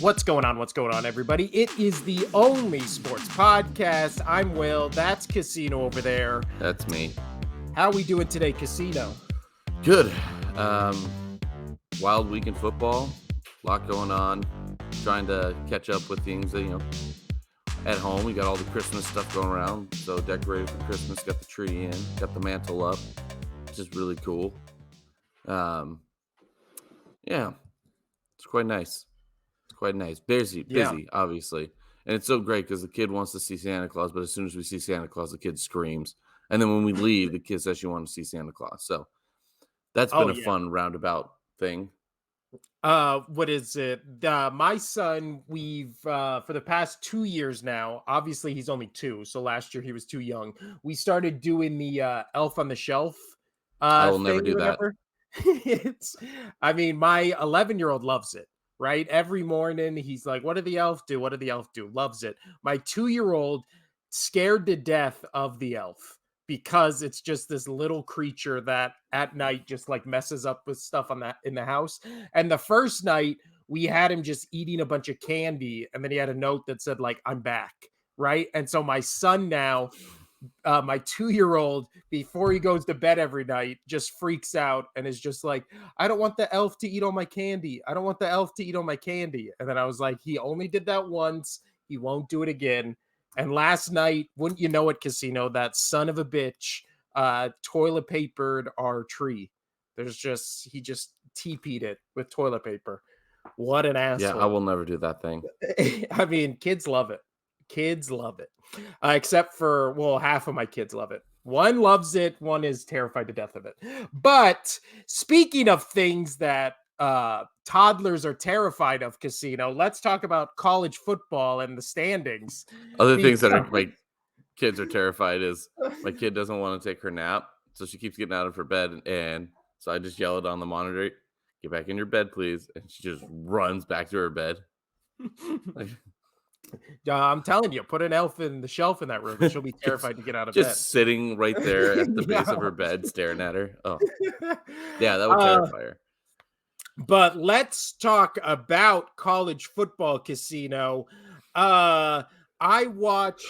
What's going on? What's going on, everybody? It is the only sports podcast. I'm Will. That's Casino over there. That's me. How are we doing today, Casino? Good. Wild week in football. A lot going on. Trying to catch up with things that, at home. We got all the Christmas stuff going around. So decorated for Christmas. Got the tree in. Got the mantle up. Which is really cool. Yeah. It's quite nice. Busy, obviously. And it's so great because the kid wants to see Santa Claus, but as soon as we see Santa Claus, the kid screams. And then when we leave, the kid says she wants to see Santa Claus. So that's been a fun roundabout thing. What is it? My son, we've for the past 2 years now, obviously he's only 2, so last year he was too young. We started doing the Elf on the Shelf I will never do that. My 11-year-old loves it. Right? Every morning he's like, what did the elf do? What did the elf do? Loves it. My 2-year-old scared to death of the elf because it's just this little creature that at night just like messes up with stuff in the house. And the first night we had him just eating a bunch of candy, and then he had a note that said like, I'm back. Right? And so my son now, my 2-year-old, before he goes to bed every night, just freaks out and is just like, I don't want the elf to eat all my candy. I don't want the elf to eat all my candy. And then I was like, he only did that once. He won't do it again. And last night, wouldn't you know it, Casino, that son of a bitch toilet papered our tree. He just TP'd it with toilet paper. What an asshole. Yeah, I will never do that thing. I mean, kids love it. Except for, half of my kids love it. One loves it. One is terrified to death of it. But speaking of things that toddlers are terrified of, Casino, let's talk about college football and the standings. Other things that my kids are terrified is my kid doesn't want to take her nap. So she keeps getting out of her bed. And so I just yell it on the monitor, get back in your bed, please. And she just runs back to her bed. I'm telling you, put an elf in the shelf in that room. She'll be terrified to get out of bed. Just sitting right there at the base of her bed, staring at her. Oh, yeah, that would terrify her. But let's talk about college football, Casino. I watched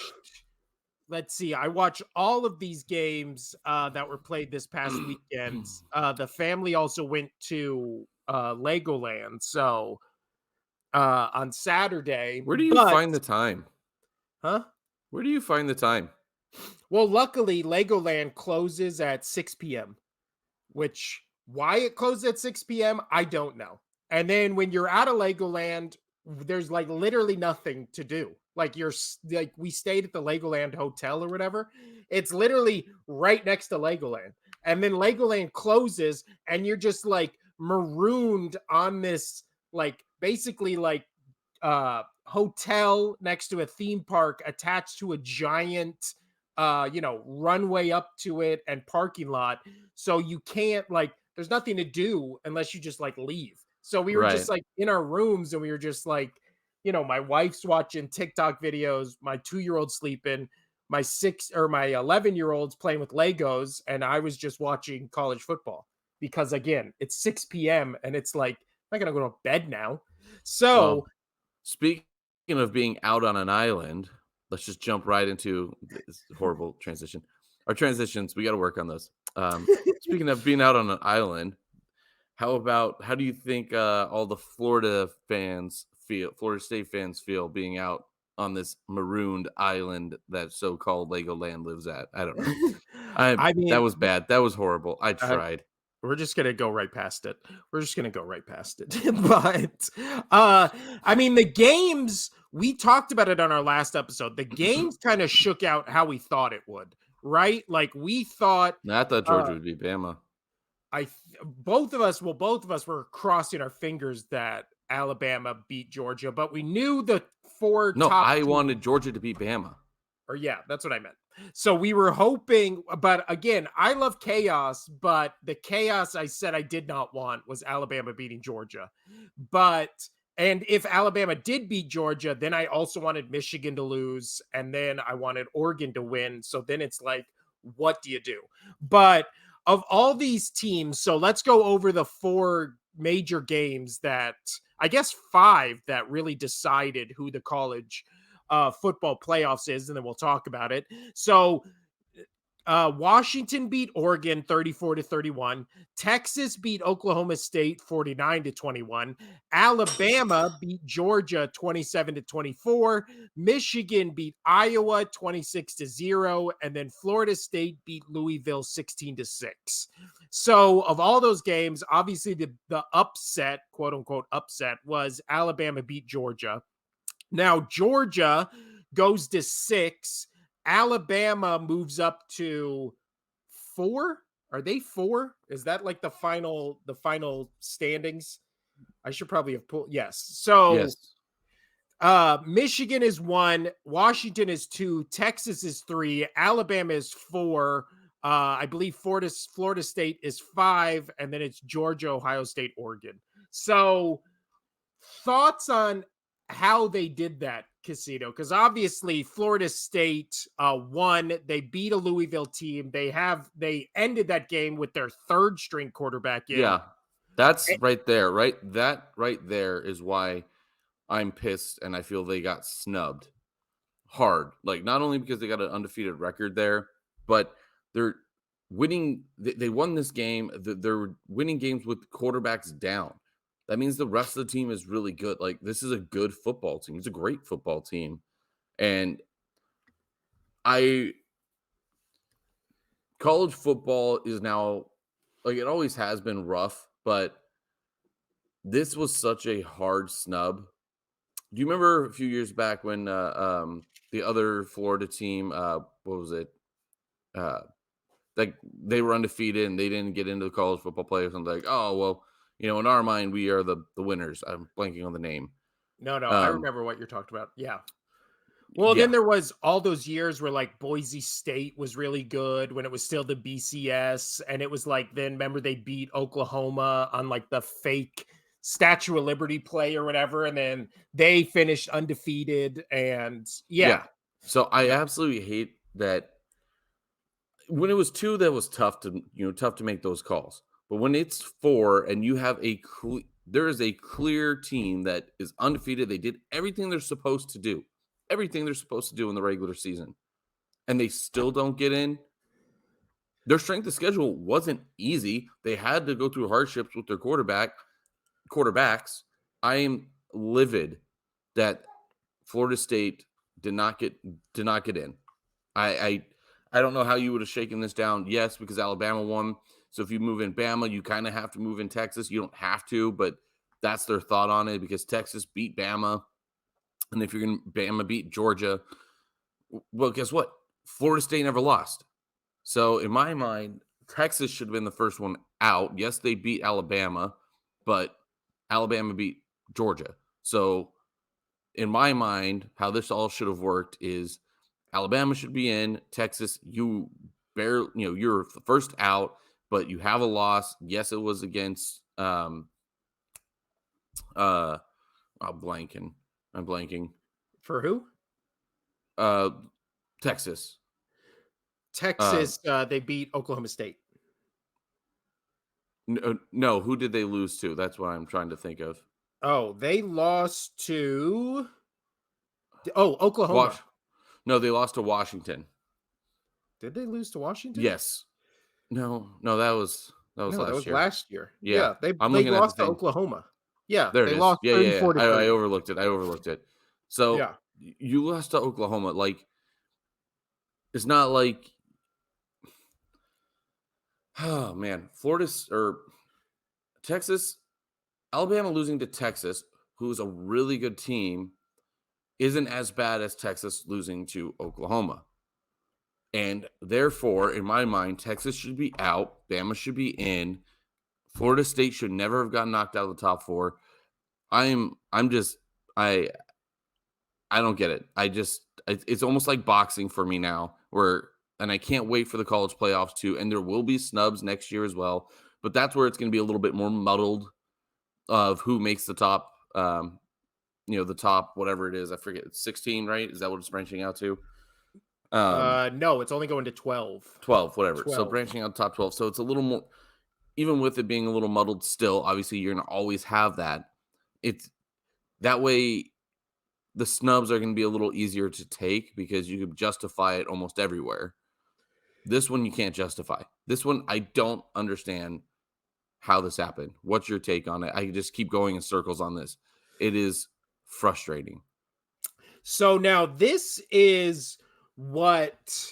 all of these games that were played this past weekend. The family also went to Legoland, so on Saturday. Where do you find the time? Huh? Where do you find the time? Well, luckily, Legoland closes at 6 p.m., which why it closes at 6 p.m., I don't know. And then when you're out of Legoland, there's like literally nothing to do. We stayed at the Legoland Hotel or whatever. It's literally right next to Legoland. And then Legoland closes and you're just like marooned on this basically hotel next to a theme park attached to a giant runway up to it and parking lot. So you can't there's nothing to do unless you just leave. So we were just in our rooms and we were just my wife's watching TikTok videos, my 2-year-old sleeping, my 11-year-old's playing with Legos, and I was just watching college football because again, it's 6 p.m. and it's I'm not going to go to bed now. So speaking of being out on an island, let's just jump right into this horrible transition. Our transitions, we got to work on those. Speaking of being out on an island, how do you think all the Florida State fans feel being out on this marooned island that so-called Legoland lives at? I don't know. That was bad. That was horrible. I tried. We're just going to go right past it. But, the games, we talked about it on our last episode. The games kind of shook out how we thought it would, right? We thought... I thought Georgia would beat Bama. Both of us were crossing our fingers that Alabama beat Georgia, but we knew the I wanted Georgia to beat Bama. That's what I meant. So we were hoping, but again, I love chaos, but the chaos I said I did not want was Alabama beating Georgia. And if Alabama did beat Georgia, then I also wanted Michigan to lose, and then I wanted Oregon to win. So then it's what do you do? But of all these teams, so let's go over the 4 major games that I guess 5 that really decided who the college football playoffs is, and then we'll talk about it. So Washington beat Oregon 34-31. Texas beat Oklahoma State 49-21. Alabama beat Georgia 27-24. Michigan beat Iowa 26-0. And then Florida State beat Louisville 16-6. So, of all those games, obviously the upset, quote unquote, upset was Alabama beat Georgia. Now, Georgia goes to 6. Alabama moves up to 4. Are they 4? Is that like the final standings? I should probably have pulled. Yes. So Yes. Michigan is 1, Washington is 2, Texas is 3, Alabama is 4. I believe Florida State is 5, and then it's Georgia, Ohio State, Oregon. So thoughts on how they did that, Casino? Because obviously Florida State won. They beat a Louisville team. They ended that game with their third string quarterback in. Yeah. That's right there, right? That right there is why I'm pissed and I feel they got snubbed hard. Like, not only because they got an undefeated record there, but they're winning. They won this game. They're winning games with quarterbacks down. That means the rest of the team is really good. Like, this is a good football team. It's a great football team. And I college football is now, like, it always has been rough, but this was such a hard snub. Do you remember a few years back when the other Florida team, what was it? Uh, like, they were undefeated and they didn't get into the college football playoffs. And like, oh well, in our mind, we are the winners. I'm blanking on the name. No, I Um, remember what you're talking about. Yeah. Well, then yeah, there was all those years where like Boise State was really good when it was still the BCS, and it was like, then remember they beat Oklahoma on like the fake Statue of Liberty play or whatever, and then they finished undefeated. And yeah, yeah. So I yeah, absolutely hate that. When it was two, that was tough to make those calls. But when it's four and you have there is a clear team that is undefeated. They did everything they're supposed to do, everything they're supposed to do in the regular season, and they still don't get in. Their strength of schedule wasn't easy. They had to go through hardships with their quarterbacks. I am livid that Florida State did not get in. I I don't know how you would have shaken this down. Yes, because Alabama won. So if you move in Bama, you kind of have to move in Texas. You don't have to, but that's their thought on it because Texas beat Bama. And if you're going to Bama beat Georgia, well, guess what? Florida State never lost. So in my mind, Texas should have been the first one out. Yes, they beat Alabama, but Alabama beat Georgia. So in my mind, how this all should have worked is Alabama should be in. Texas, you're first out, but you have a loss. Yes, it was against uh I'm blanking. for who? Uh Texas. Uh Texas, they beat Oklahoma State. no, who did they lose to? That's what I'm trying to think of. Oh, they lost to Oklahoma. Wash No, they lost to Washington. Did they lose to Washington? Yes. No, that was No, that last was year. last year. Yeah. Yeah, they I'm they looking at the lost to thing. Oklahoma. Yeah, There it they is. lost Yeah, yeah, yeah. 34 to I 30. overlooked it. So Yeah. you lost to Oklahoma. Like, it's not like, oh man, or Texas, Alabama losing to Texas, who's a really good team, isn't as bad as Texas losing to Oklahoma. And therefore, in my mind, Texas should be out. Bama should be in. Florida State should never have gotten knocked out of the top four. I'm just I don't get it. It's almost like boxing for me now, and I can't wait for the college playoffs too. And there will be snubs next year as well, but that's where it's going to be a little bit more muddled of who makes the top. The top whatever it is. I forget. It's 16, right? Is that what it's branching out to? No, it's only going to 12. 12, whatever. So 12. branching out top 12. So it's a little more, even with it being a little muddled. Still, obviously, you're going to always have that. It's that way the snubs are going to be a little easier to take because you could justify it almost everywhere. This one you can't justify. This one I don't understand how this happened. What's your take on it? I just keep going in circles on this. It is frustrating. So now this is what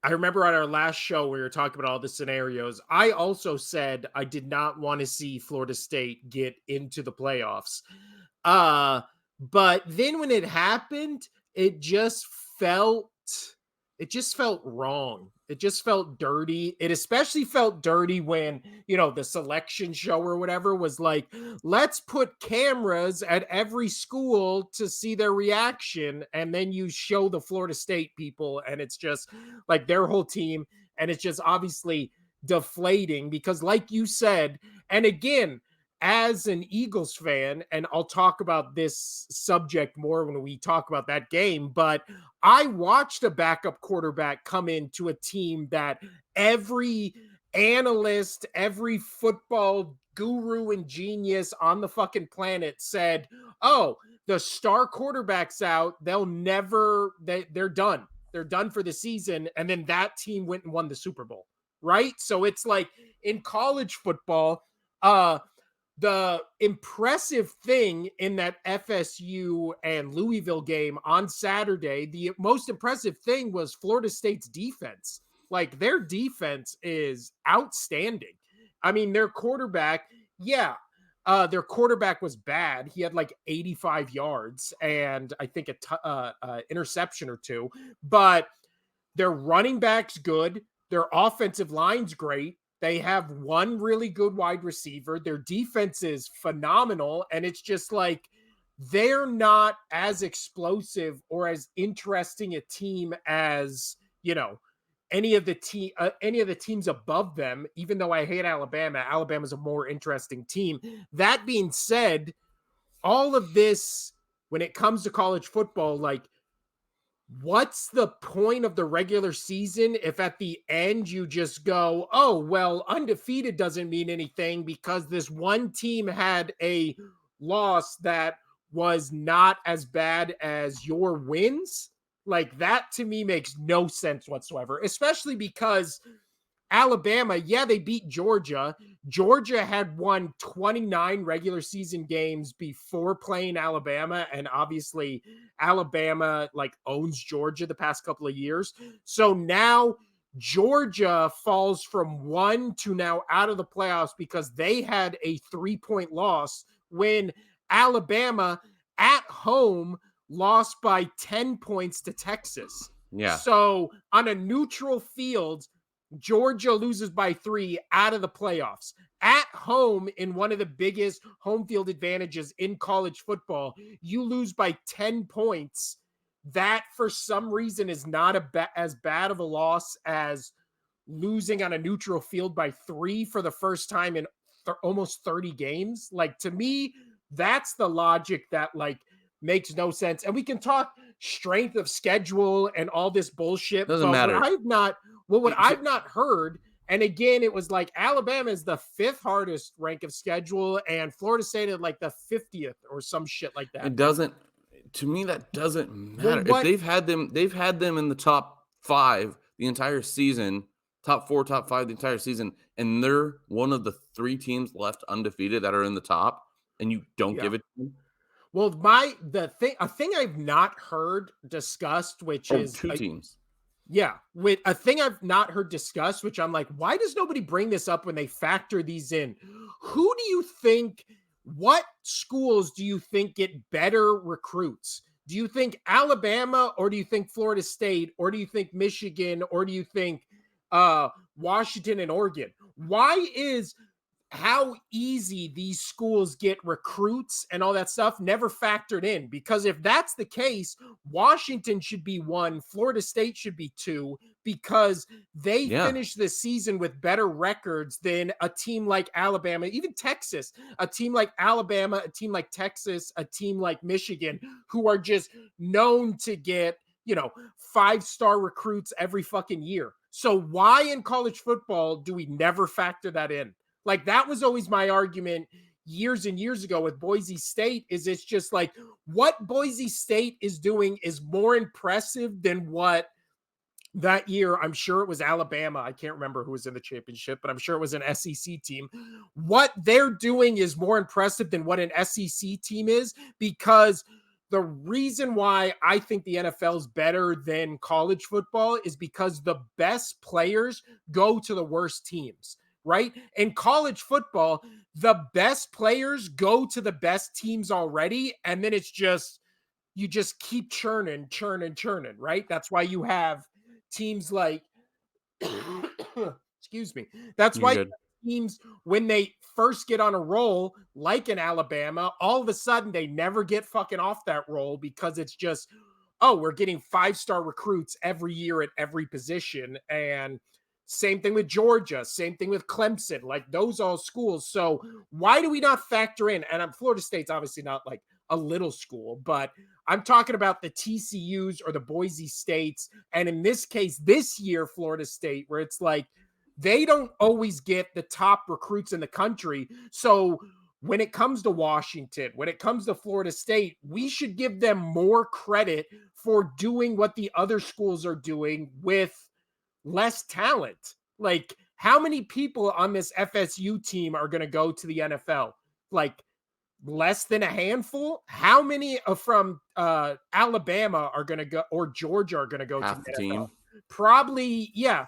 I remember on our last show we were talking about all the scenarios. I also said I did not want to see Florida State get into the playoffs. Uh, but then when it happened, felt it just felt wrong. It just felt dirty. It especially felt dirty when, the selection show or whatever was like, let's put cameras at every school to see their reaction. And then you show the Florida State people, and it's just like their whole team. And it's just obviously deflating because, like you said, and again, as an Eagles fan, and I'll talk about this subject more when we talk about that game, but I watched a backup quarterback come into a team that every analyst, every football guru and genius on the fucking planet said, oh, the star quarterback's out. They're done. They're done for the season. And then that team went and won the Super Bowl. Right. So it's like in college football, the impressive thing in that FSU and Louisville game on Saturday, the most impressive thing was Florida State's defense. Like their defense is outstanding. I mean, their quarterback, their quarterback was bad. He had like 85 yards and I think a interception or two, but their running back's good. Their offensive line's great. They have one really good wide receiver. Their defense is phenomenal. And it's just like they're not as explosive or as interesting a team as, any of the teams above them, even though I hate Alabama. Alabama's a more interesting team. That being said, all of this, when it comes to college football, like, what's the point of the regular season if at the end you just go, oh, well, undefeated doesn't mean anything because this one team had a loss that was not as bad as your wins? Like that to me makes no sense whatsoever, especially because Alabama, they beat Georgia. Georgia had won 29 regular season games before playing Alabama. And obviously, Alabama like owns Georgia the past couple of years. So now Georgia falls from 1 to now out of the playoffs because they had a 3-point loss when Alabama at home lost by 10 points to Texas. Yeah. So on a neutral field, Georgia loses by 3 out of the playoffs. At home, in one of the biggest home field advantages in college football, you lose by 10 points. That, for some reason, is not as bad of a loss as losing on a neutral field by 3 for the first time in almost 30 games. Like, to me, that's the logic that, like, makes no sense. And we can talk strength of schedule and all this bullshit. Doesn't matter. What I've not heard, and again, it was like Alabama is the 5th hardest rank of schedule, and Florida State at like the 50th or some shit like that. It doesn't. To me, that doesnn't matter. Well, if they've had them in the top 5 the entire season, top 4, top 5 the entire season, and they're one of the 3 teams left undefeated that are in the top, and you don't give it to them. Well, a thing I've not heard discussed, which is 2 teams. Yeah, with a thing I've not heard discussed, which I'm like, why does nobody bring this up when they factor these in? What schools do you think get better recruits? Do you think Alabama, or do you think Florida State, or do you think Michigan, or do you think Washington and Oregon? Why is how easy these schools get recruits and all that stuff never factored in? Because if that's the case, Washington should be 1, Florida State should be 2, because they finished the season with better records than a team like Alabama, even Texas, a team like Alabama, a team like Texas, a team like Michigan, who are just known to get, 5-star recruits every fucking year. So why in college football do we never factor that in? Like, that was always my argument. years and years ago with Boise State is it's just like what Boise State is doing is more impressive than what that year, I'm sure it was Alabama. I can't remember who was in the championship, but I'm sure it was an SEC team. What they're doing is more impressive than what an SEC team is, because the reason why I think the NFL is better than college football is because the best players go to the worst teams, right? In college football, the best players go to the best teams already, and then it's just you just keep churning, right? That's why you have teams like excuse me. That's You're why good. teams, when they first get on a roll, like in Alabama, all of a sudden they never get fucking off that roll because it's just, oh, we're getting 5-star recruits every year at every position. And same thing with Georgia, same thing with Clemson, like those all schools. So why do we not factor in? And Florida State's obviously not like a little school, but I'm talking about the TCUs or the Boise States. And in this case, this year, Florida State, where it's like they don't always get the top recruits in the country. So when it comes to Washington, when it comes to Florida State, we should give them more credit for doing what the other schools are doing with less talent. Like, how many people on this FSU team are going to go to the NFL? Like, less than a handful. How many from Alabama are going to go, or Georgia are going to go to Half the the NFL? team. Probably, yeah.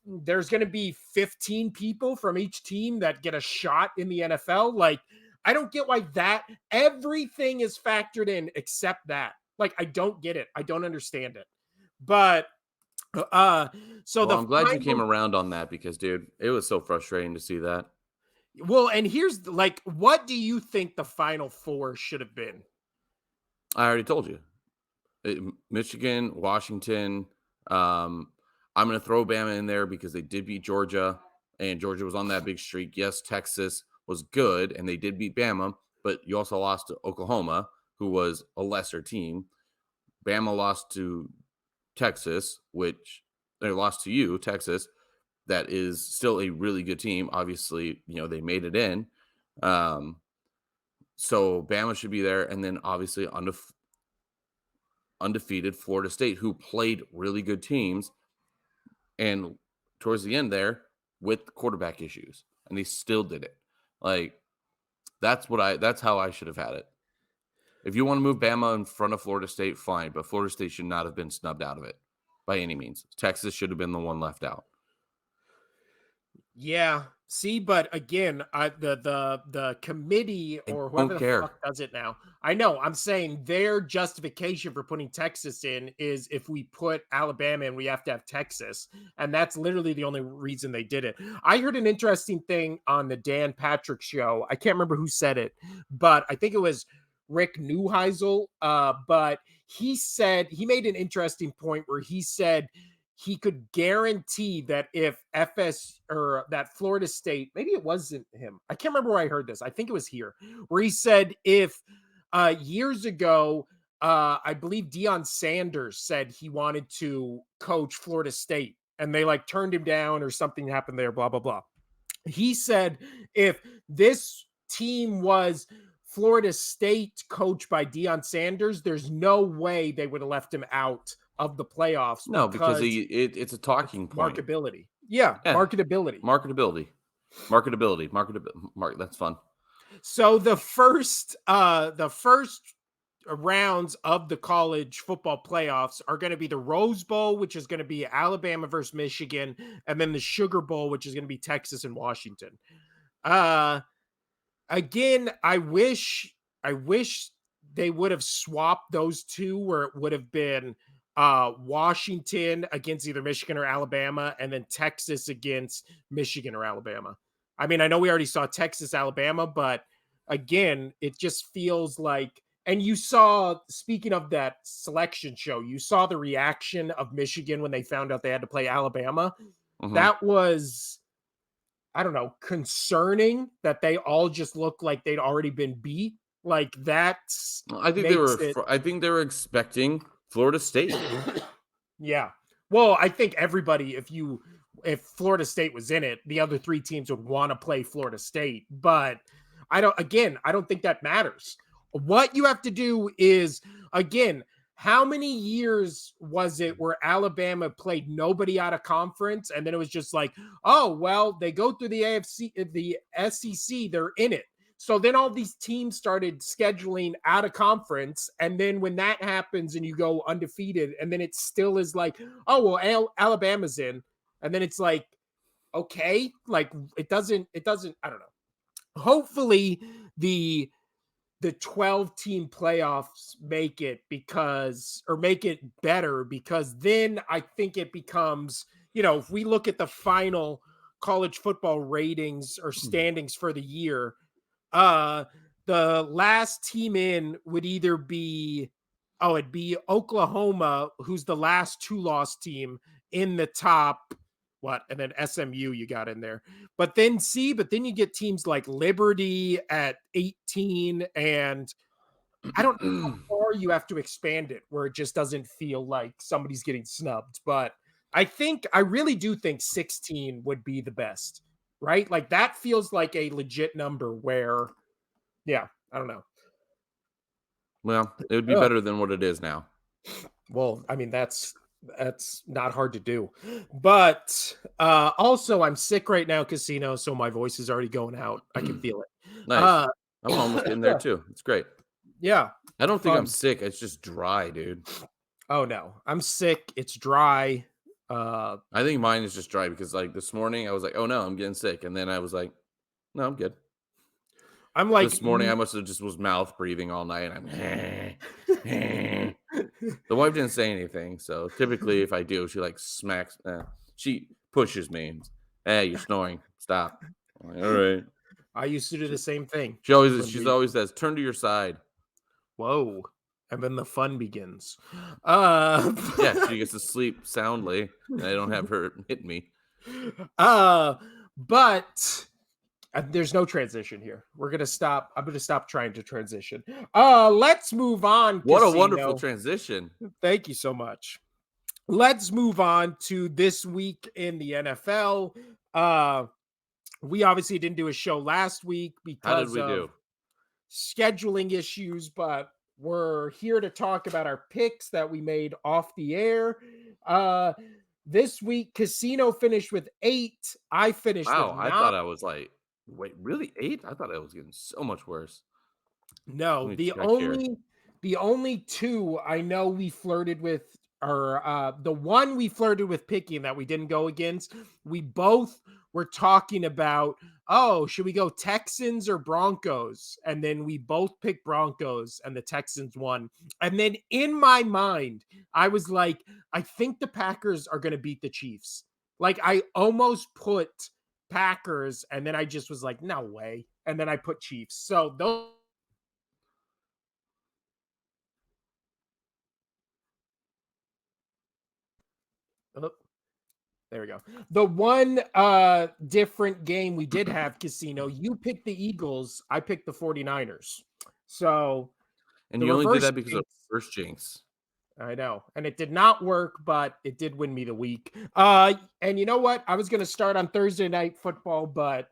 There's going to be 15 people from each team that get a shot in the NFL. Like, I don't get why that everything is factored in except that. Like, I don't get it. I don't understand it. But so Well, the I'm glad you came final, around on that because, dude, it was so frustrating to see that. well, and here's like, what do you think the final four should have been? I already told you. Michigan, Washington. Um, I'm going to throw Bama in there because they did beat Georgia, and Georgia was on that big streak. Yes, Texas was good, and they did beat Bama, but you also lost to Oklahoma, who was a lesser team. Bama lost to Texas, which they lost to you, Texas. That is still a really good team. Obviously, they made it in. Um, so Bama should be there, and then obviously undefeated Florida State, who played really good teams, and towards the end there with quarterback issues, and they still did it. Like that's how I should have had it. If you want to move Bama in front of Florida State, fine, but Florida State should not have been snubbed out of it by any means. Texas should have been the one left out. Yeah. See, but again, the committee I or whoever don't the care. fuck does it now. I know. I'm saying their justification for putting Texas in is if we put Alabama in, we have to have Texas, and that's literally the only reason they did it. I heard an interesting thing on the Dan Patrick show. I can't remember who said it, but I think it was Rick Neuheisel. But he said he made an interesting point where he said he could guarantee that if FS or that Florida State, maybe it wasn't him. I can't remember where I heard this. I think it was here where he said if years ago, I believe Deion Sanders said he wanted to coach Florida State and they like turned him down or something happened there, blah, blah, blah. He said if this team was Florida State coached by Deion Sanders, there's no way they would have left him out of the playoffs No, because because it's a talking point. marketability. Yeah, Yeah, marketability. marketability. That's fun. So the first rounds of the college football playoffs are going to be the Rose Bowl, which is going to be Alabama versus Michigan, and then the Sugar Bowl, which is going to be Texas and Washington. Again, I wish they would have swapped those two where it would have been Washington against either Michigan or Alabama, and then Texas against Michigan or Alabama. I mean, I know we already saw Texas, Alabama, but again, it just feels like, and you saw, speaking of that selection show, you saw the reaction of Michigan when they found out they had to play Alabama. Mhm. That was, I don't know, concerning that they all just looked like they'd already been beat. Like that makes it. I think they were expecting Florida State. Yeah. Well, I think everybody, if Florida State was in it, the other three teams would want to play Florida State. But I don't think that matters. What you have to do is, again, how many years was it where Alabama played nobody out of conference and then it was just like, oh, well, they go through the AFC, the SEC, they're in it. So then all these teams started scheduling out of conference. And then when that happens and you go undefeated, and then it still is like, oh, well, Alabama's in. And then it's like, okay, like it doesn't, I don't know. Hopefully the the 12 team playoffs make it because or make it better because then I think it becomes, if we look at the final college football ratings or standings for the year, uh the last team in would either be it'd be Oklahoma, who's the last two-loss team in the top what, and then SMU you got in there. But then you get teams like Liberty at 18, and I don't know how far you have to expand it where it just doesn't feel like somebody's getting snubbed. But I really do think 16 would be the best, right? Like that feels like a legit number where, yeah, I don't know. Well, it would be Ugh. better than what it is now. Well, I mean, that's not hard to do. But also I'm sick right now, Casino, so my voice is already going out. I can feel it. Nice. Uh I'm almost getting there too. It's great. yeah, I don't think I'm fun. sick. It's just dry, dude. Oh no, I'm sick. It's dry. Uh I think mine is just dry because like this morning I was like, oh no, I'm getting sick. And then I was like, no, I'm good. I'm like This morning I must have just was mouth breathing all night. I'm the wife didn't say anything. So typically if I do, she like smacks she pushes me and hey, you're snoring. Stop. I'm like, all right. I used to do the She, same thing when she's we always says, turn to your side. whoa, and then the fun begins. Uh Yeah, she gets to sleep soundly and I don't have her hit me. uh but there's no transition here. We're gonna stop. I'm gonna stop trying to transition. Let's move on, What a wonderful Casino. transition. Thank you so much. Let's move on to this week in the NFL. Uh, we obviously didn't do a show last week How did because we of do? scheduling issues, but we're here to talk about our picks that we made off the air. Uh, this week, Casino finished with 8. I finished with Wow, I 9. thought I was like, wait, really 8? I thought I was getting so much worse. Let No, me check here. the only 2 I know we flirted with are, the one we flirted with picking that we didn't go against, we both were talking about, "Oh, should we go Texans or Broncos?" And then we both picked Broncos and the Texans won. And then in my mind, I was like, "I think the Packers are gonna beat the Chiefs." Like, I almost put Packers, and then I just was like, "No way." And then I put Chiefs. So those oh, there we go. The one different game we did have, Casino, you picked the Eagles, I picked the 49ers. So And the you only did reverse that because of jinx, first jinx. I know. And it did not work, but it did win me the week. And you know what? I was gonna start on Thursday night football, but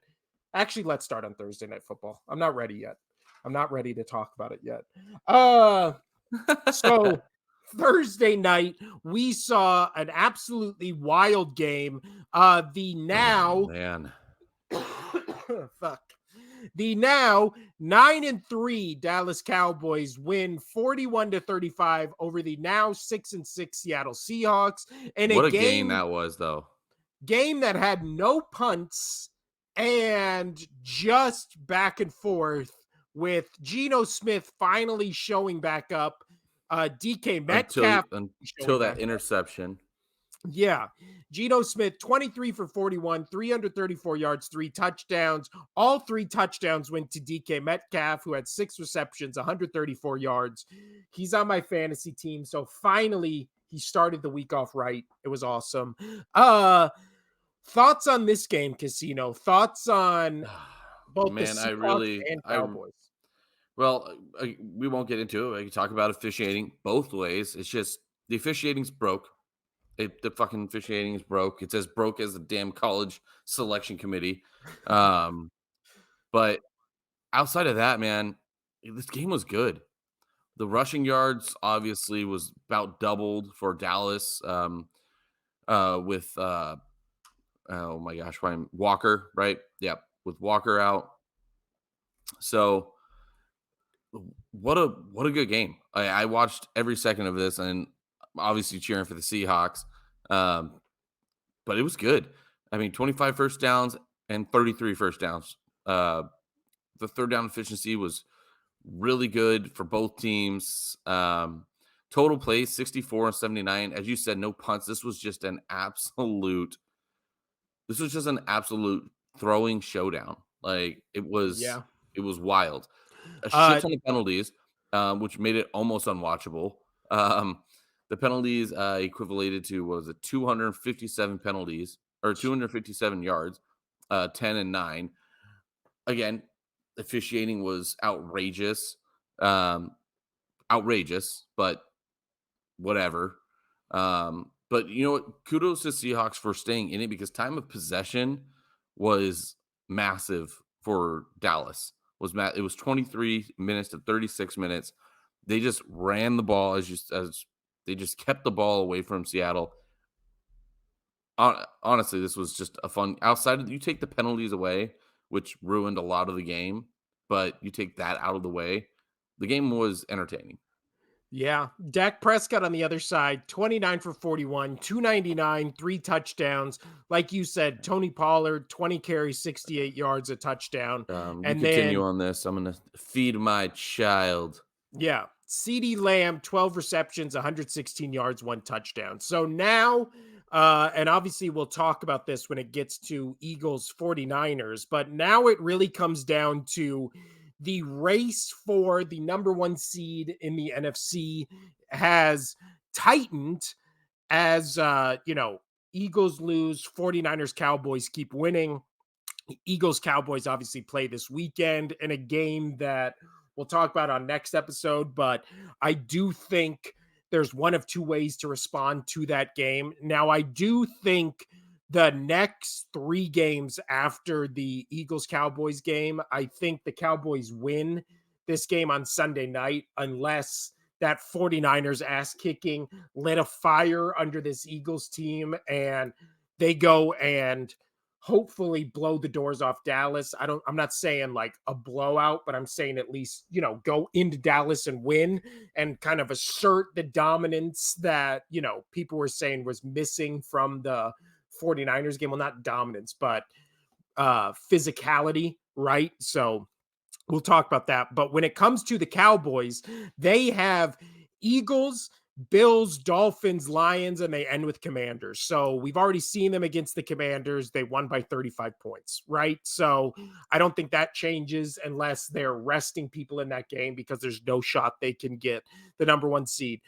actually let's start on Thursday night football. I'm not ready yet. I'm not ready to talk about it yet. Uh So Thursday night, we saw an absolutely wild game. The Oh now, man. fuck, the now 9-3 Dallas Cowboys win 41-35 over the now 6-6 Seattle Seahawks in a What a game that was though. game that had no punts and just back and forth with Geno Smith finally showing back up. DK Metcalf Until showing that back. interception. Yeah. Geno Smith, 23 for 41, 334 yards, 3 touchdowns. All 3 touchdowns went to DK Metcalf, who had 6 receptions, 134 yards. He's on my fantasy team. So finally, he started the week off right. It was awesome. Thoughts on this game, Casino? Thoughts on both the Man, Seahawks and I Cowboys? well, we won't get into it. I can talk about officiating both ways. It's just the officiating's broke. The fucking officiating is broke. It's as broke as the damn college selection committee. Um, but outside of that, man, this game was good. The rushing yards obviously was about doubled for Dallas, with, oh my gosh, why Walker, right? Yep, with Walker out. So what a good game. I watched every second of this and obviously cheering for the Seahawks. Um, but it was good. I mean, 25 first downs and 33 first downs. Uh, the third down efficiency was really good for both teams. Total plays 64 and 79. As you said, no punts. This was just an absolute throwing showdown. Like Yeah. it was wild. A shit Uh, ton of penalties, which made it almost unwatchable. Um, the penalties equivalated to what was it 257 penalties or 257 yards, 10 and 9. Again, officiating was outrageous. Um, outrageous, but whatever. But you know what? Kudos to Seahawks for staying in it because time of possession was massive for Dallas. It was 23 minutes to 36 minutes. They just ran the ball as they just kept the ball away from Seattle. Honestly, this was just a fun outside of you take the penalties away, which ruined a lot of the game, but you take that out of the way, the game was entertaining. Yeah. Dak Prescott on the other side, 29 for 41, 299, three touchdowns. Like you said, Tony Pollard, 20 carries, 68 yards, a touchdown. You And continue then, on this. I'm gonna feed my child. yeah, CD Lamb, 12 receptions, 116 yards, one touchdown. So now, and obviously we'll talk about this when it gets to Eagles 49ers, but now it really comes down to the race for the number one seed in the NFC has tightened as Eagles lose, 49ers Cowboys keep winning. Eagles Cowboys obviously play this weekend in a game that we'll talk about on next episode, but I do think there's one of two ways to respond to that game. Now, I do think the next three games after the Eagles Cowboys game, I think the Cowboys win this game on Sunday night unless that 49ers ass kicking lit a fire under this Eagles team and they go and hopefully blow the doors off Dallas. I'm not saying like a blowout, but I'm saying at least, go into Dallas and win and kind of assert the dominance that, people were saying was missing from the 49ers game. Well, not dominance, but physicality, right? So we'll talk about that. But when it comes to the Cowboys, they have Eagles, Bills, Dolphins, Lions, and they end with Commanders. So we've already seen them against the Commanders. They won by 35 points, right? So I don't think that changes unless they're resting people in that game because there's no shot they can get the number one seed.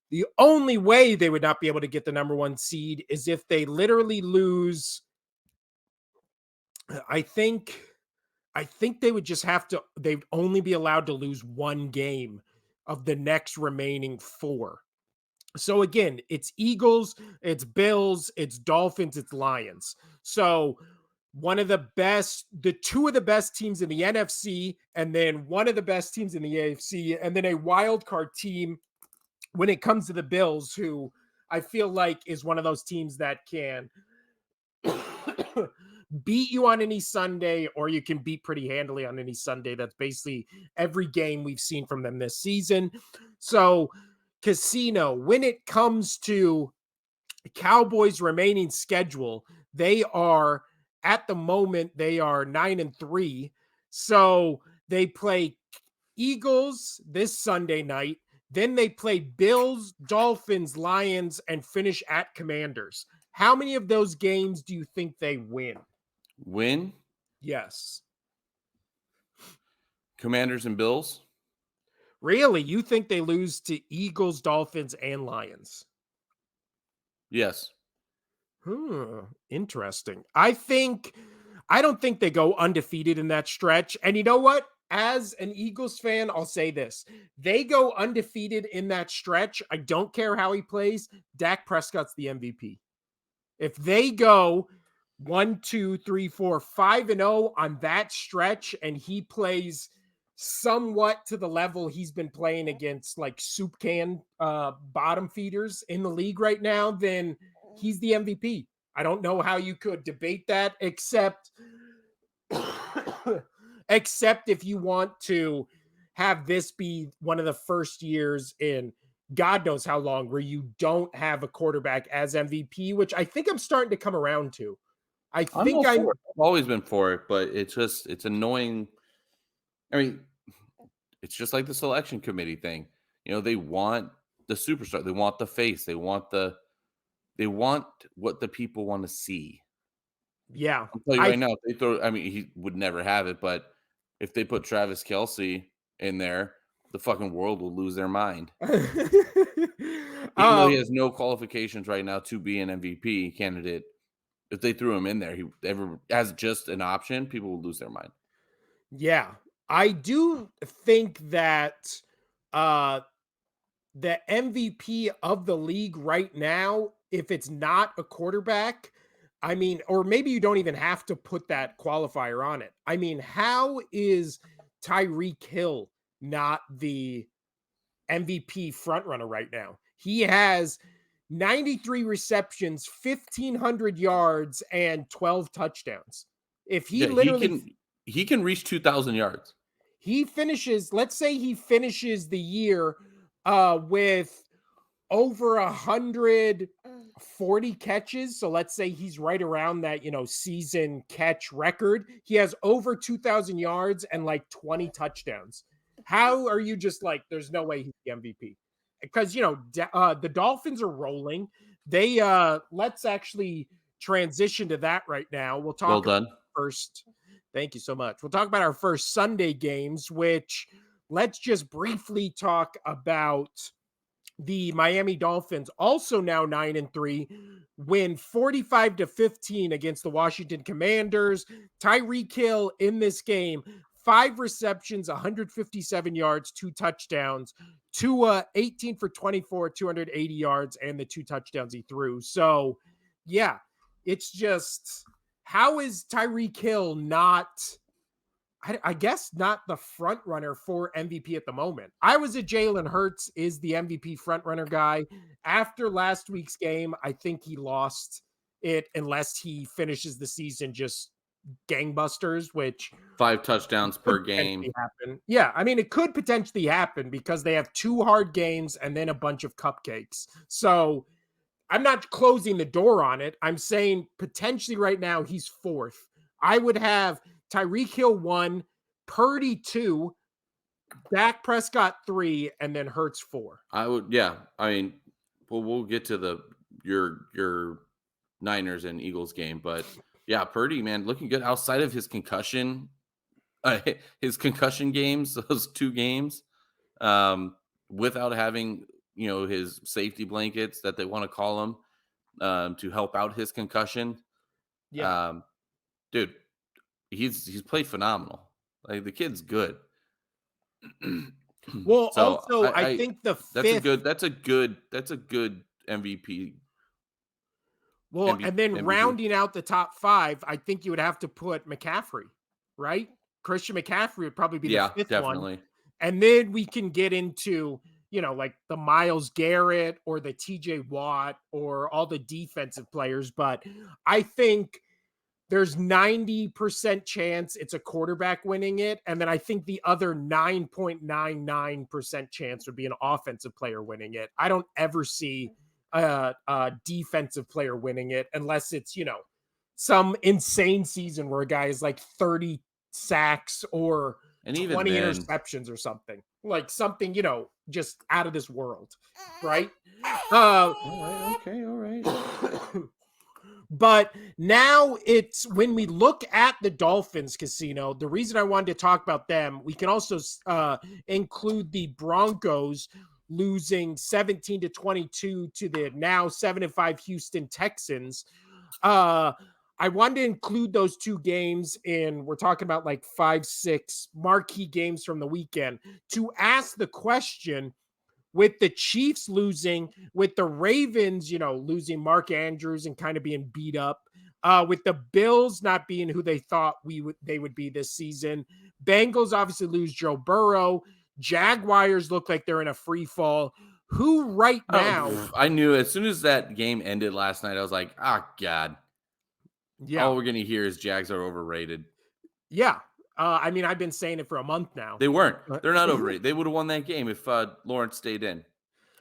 The only way they would not be able to get the number one seed is if they literally lose. I think I think they would just have to, they'd only be allowed to lose one game of the next remaining four. So again, it's Eagles, it's Bills, it's Dolphins, it's Lions. So the two of the best teams in the NFC, and then one of the best teams in the AFC, and then a wild card team when it comes to the Bills, who I feel like is one of those teams that can beat you on any Sunday, or you can beat pretty handily on any Sunday. That's basically every game we've seen from them this season. So, Casino, when it comes to Cowboys' remaining schedule, they are at the moment they are 9-3. So they play Eagles this Sunday night. Then they play Bills, Dolphins, Lions, and finish at Commanders. How many of those games do you think they win? Win Yes. Commanders and Bills. Really? You think they lose to Eagles, Dolphins, and Lions? Yes. Interesting. I don't think they go undefeated in that stretch. And you know what? As an Eagles fan, I'll say this. They go undefeated in that stretch. I don't care how he plays. Dak Prescott's the MVP. If they go 1, 2, 3, 4, 5-0 on that stretch, and he plays somewhat to the level he's been playing against like soup can bottom feeders in the league right now, then he's the MVP. I don't know how you could debate that except except if you want to have this be one of the first years in God knows how long where you don't have a quarterback as MVP, which I think I'm starting to come around to. I I'm think all for I'm it. I've always been for it, but it's annoying. I mean, it's just like the selection committee thing. They want the superstar, they want the face, they want what the people want to see. yeah. I'll tell you I right now, if they throw, I mean, he would never have it, but if they put Travis Kelsey in there, the fucking world will lose their mind. Even though he um has no qualifications right now to be an MVP candidate, if they threw him in there, he ever as just an option, people would lose their mind. yeah. I do think that uh the MVP of the league right now, if it's not a quarterback, I mean, or maybe you don't even have to put that qualifier on it. I mean, how is Tyreek Hill not the MVP frontrunner right now? He has 93 receptions, 1,500 yards, and 12 touchdowns. If he Yeah, he literally can he can reach 2,000 yards. he finishes, let's say he finishes the year with over 140 catches. So let's say he's right around that, season catch record. He has over 2,000 yards and like 20 touchdowns. How are you just like, there's no way he's the MVP? Because, the Dolphins are rolling. Let's actually transition to that right now. We'll Well talk about done. first. Thank you so much. We'll talk about our first Sunday games, which let's just briefly talk about the Miami Dolphins, also now 9-3, win 45-15 against the Washington Commanders. Tyreek Hill in this game, 5 receptions, 157 yards, 2 touchdowns. Tua 18 for 24, 280 yards, and the 2 touchdowns he threw. So, yeah, it's just how is Tyreek Hill not I guess not the front runner for MVP at the moment. I was a Jalen Hurts is the MVP front runner guy. After last week's game, I think he lost it unless he finishes the season just gangbusters, which 5 touchdowns could per game. potentially happen. Yeah, I mean, it could potentially happen because they have 2 hard games and then a bunch of cupcakes. So I'm not closing the door on it. I'm saying potentially right now he's 4th. I would have Tyreek Hill 1, Purdy 2, Dak Prescott 3, and then Hurts 4. I would, yeah. I mean, well, we'll get to your Niners and Eagles game, but yeah, Purdy, man, looking good outside of uh, his concussion games, those 2 games, um, without having his safety blankets that they want to call him to help out his concussion. Yeah. Um, dude, he's played phenomenal. Like the kid's good. Well, So also, I I think the that's a 5th. good that's a good that's a good MVP Well, and then MVP. rounding out the top 5, I think you would have to put McCaffrey, right? Christian McCaffrey would probably be the Yeah, 5th one. definitely. And then we can get into, like the Myles Garrett or the TJ Watt or all the defensive players. But I think there's 90% chance it's a quarterback winning it. And then I think the other 9.99% chance would be an offensive player winning it. I don't ever see a defensive player winning it unless it's, some insane season where a guy is like 30 sacks or And even 20 then, interceptions or something like something, just out of this world. Right. Uh, all right, okay, all right. But now it's when we look at the Dolphins casino, the reason I wanted to talk about them, we can also include the Broncos losing 17-22 to the now 7-5 Houston Texans. I wanted to include those 2 games in, we're talking about like 5-6 marquee games from the weekend to ask the question, with the Chiefs losing, with the Ravens, losing Mark Andrews and kind of being beat up. with the Bills not being who they thought they would be this season. Bengals obviously lose Joe Burrow. Jaguars look like they're in a free fall. Who right now? I knew as soon as that game ended last night, I was like, "Ah, God, Yeah, all we're gonna hear is Jags are overrated." yeah. I mean, I've been saying it for a month now. They weren't. But They're not overrated. They would have won that game if Lawrence stayed in.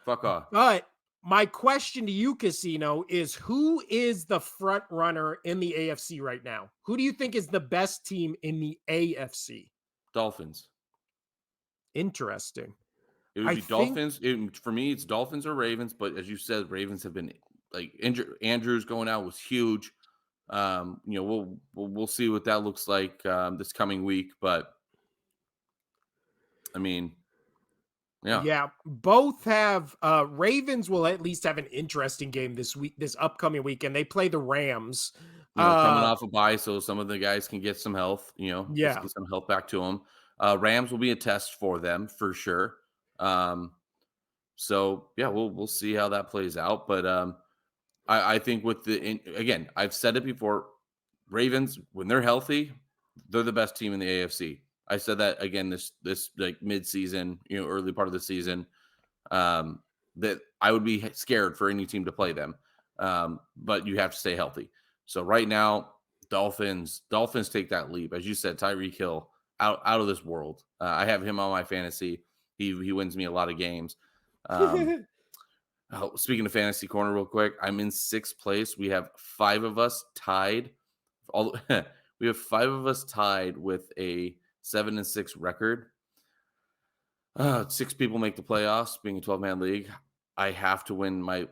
Fuck off. but my question to you, Casino, is who is the front runner in the AFC right now? Who do you think is the best team in the AFC? Dolphins. Interesting. It would I be think Dolphins. For me, it's Dolphins or Ravens. But as you said, Ravens have been like injured. Andrews going out was huge. We'll see what that looks like this coming week. But I mean, yeah, yeah, both have Ravens will at least have an interesting game this upcoming week, and they play the Rams. coming Uh off a bye, so some of the guys can get some health. Let's yeah. get some health back to them. Rams will be a test for them for sure. Um, so yeah, we'll see how that plays out. But I think again, I've said it before. Ravens, when they're healthy, they're the best team in the AFC. I said that again this like mid-season, early part of the season. That I would be scared for any team to play them. But you have to stay healthy. So right now, Dolphins take that leap. As you said, Tyreek Hill out of this world. I have him on my fantasy. He wins me a lot of games. Um, Speaking of fantasy corner, real quick, I'm in sixth place. We have five of us tied. All we have five of us tied with a 7-6 record. Six people make the playoffs, being a 12-man league. I have to win my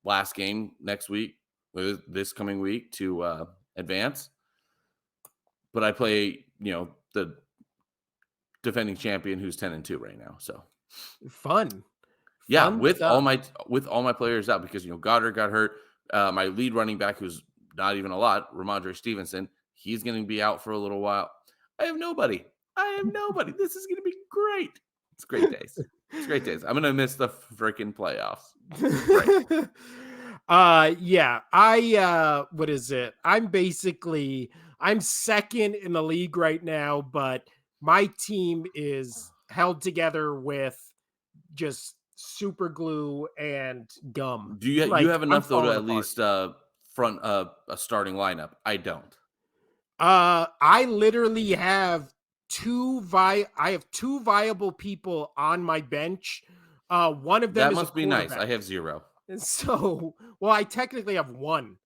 last game next week, this coming week, to advance. But I play, the defending champion who's 10-2 right now. So Fun. yeah, Fun with all stuff. my players out because Goddard got hurt. My lead running back, who's not even a lot, Ramondre Stevenson, he's going to be out for a little while. I have nobody. This is going to be great. It's great days. It's great days. I'm going to miss the freaking playoffs. Great. Yeah, I what is it? I'm second in the league right now, but my team is held together with just super glue and gum. Do you Like have I'm enough though to falling at apart. least front a starting lineup? I don't. I literally have I have two viable people on my bench. One of them That is a must be nice. I quarterback. have zero. And so, well, I technically have one.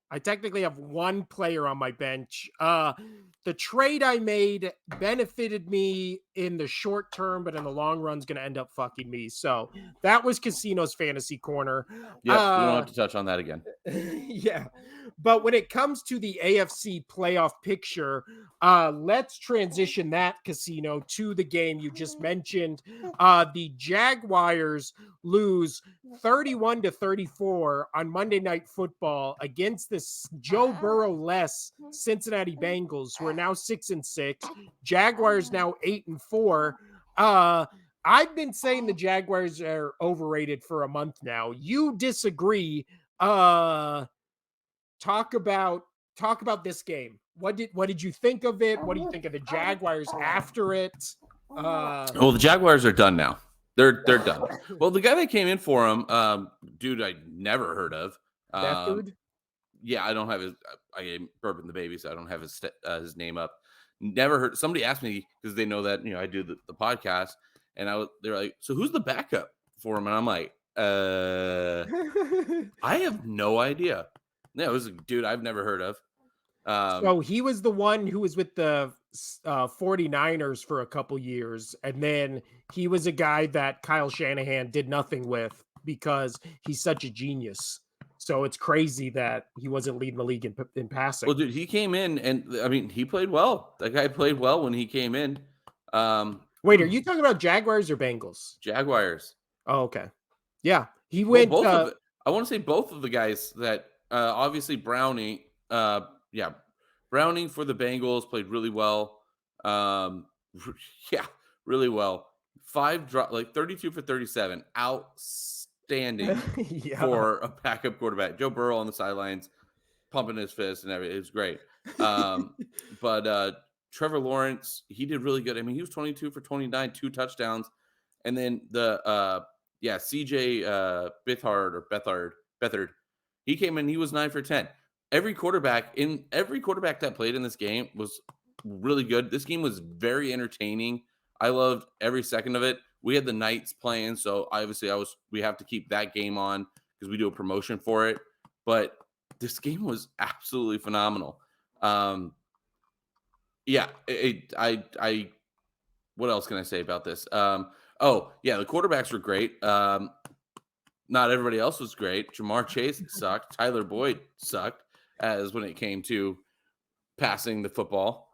I technically have one player on my bench. The trade I made benefited me in the short term, but in the long run is going to end up fucking me. So that was Casino's fantasy corner. Yep, we don't Uh, have to touch on that again. yeah. But when it comes to the AFC playoff picture, let's transition that, Casino, to the game you just mentioned. The Jaguars lose 31-34 on Monday Night Football against this Joe Burrow-less Cincinnati Bengals, who are now 6-6. Jaguars now 8-4. I've been saying the Jaguars are overrated for a month now. You disagree. Talk about this game. What did you think of it? What do you think of the Jaguars after it? Well, the Jaguars are done now. They're done. Well, the guy that came in for him, dude, I never heard of. That dude? Yeah, I don't have his. I am burping the baby, so I don't have his name up. Never heard. Somebody asked me because they know that I do the podcast, and they're like, "So who's the backup for him?" And I'm like, I have no idea. Yeah, it was a dude I've never heard of. So he was the one who was with the 49ers for a couple years, and then he was a guy that Kyle Shanahan did nothing with because he's such a genius. So it's crazy that he wasn't leading the league in Well, passing. dude, he came in, and I mean, he played well. That guy played well when he came in. Wait, are you talking about Jaguars or Bengals? Jaguars. Oh, okay. Yeah, he Well, went. I want to say both of the guys that obviously Browning. Yeah, Browning for the Bengals played really well. Yeah, really well. 32 for 37, outstanding Yeah. for a backup quarterback. Joe Burrow on the sidelines pumping his fist and everything. It was great. Um, but Trevor Lawrence, he did really good. I mean, he was 22 for 29, 2 touchdowns. And then CJ Bethard, he came in, he was 9 for 10. Every quarterback that played in this game was really good. This game was very entertaining. I loved every second of it. We had the Knights playing, so obviously we have to keep that game on because we do a promotion for it. But this game was absolutely phenomenal. Yeah, I what else can I say about this? Oh yeah, the quarterbacks were great. Not everybody else was great. Jamar Chase sucked. Tyler Boyd sucked as when it came to passing the football.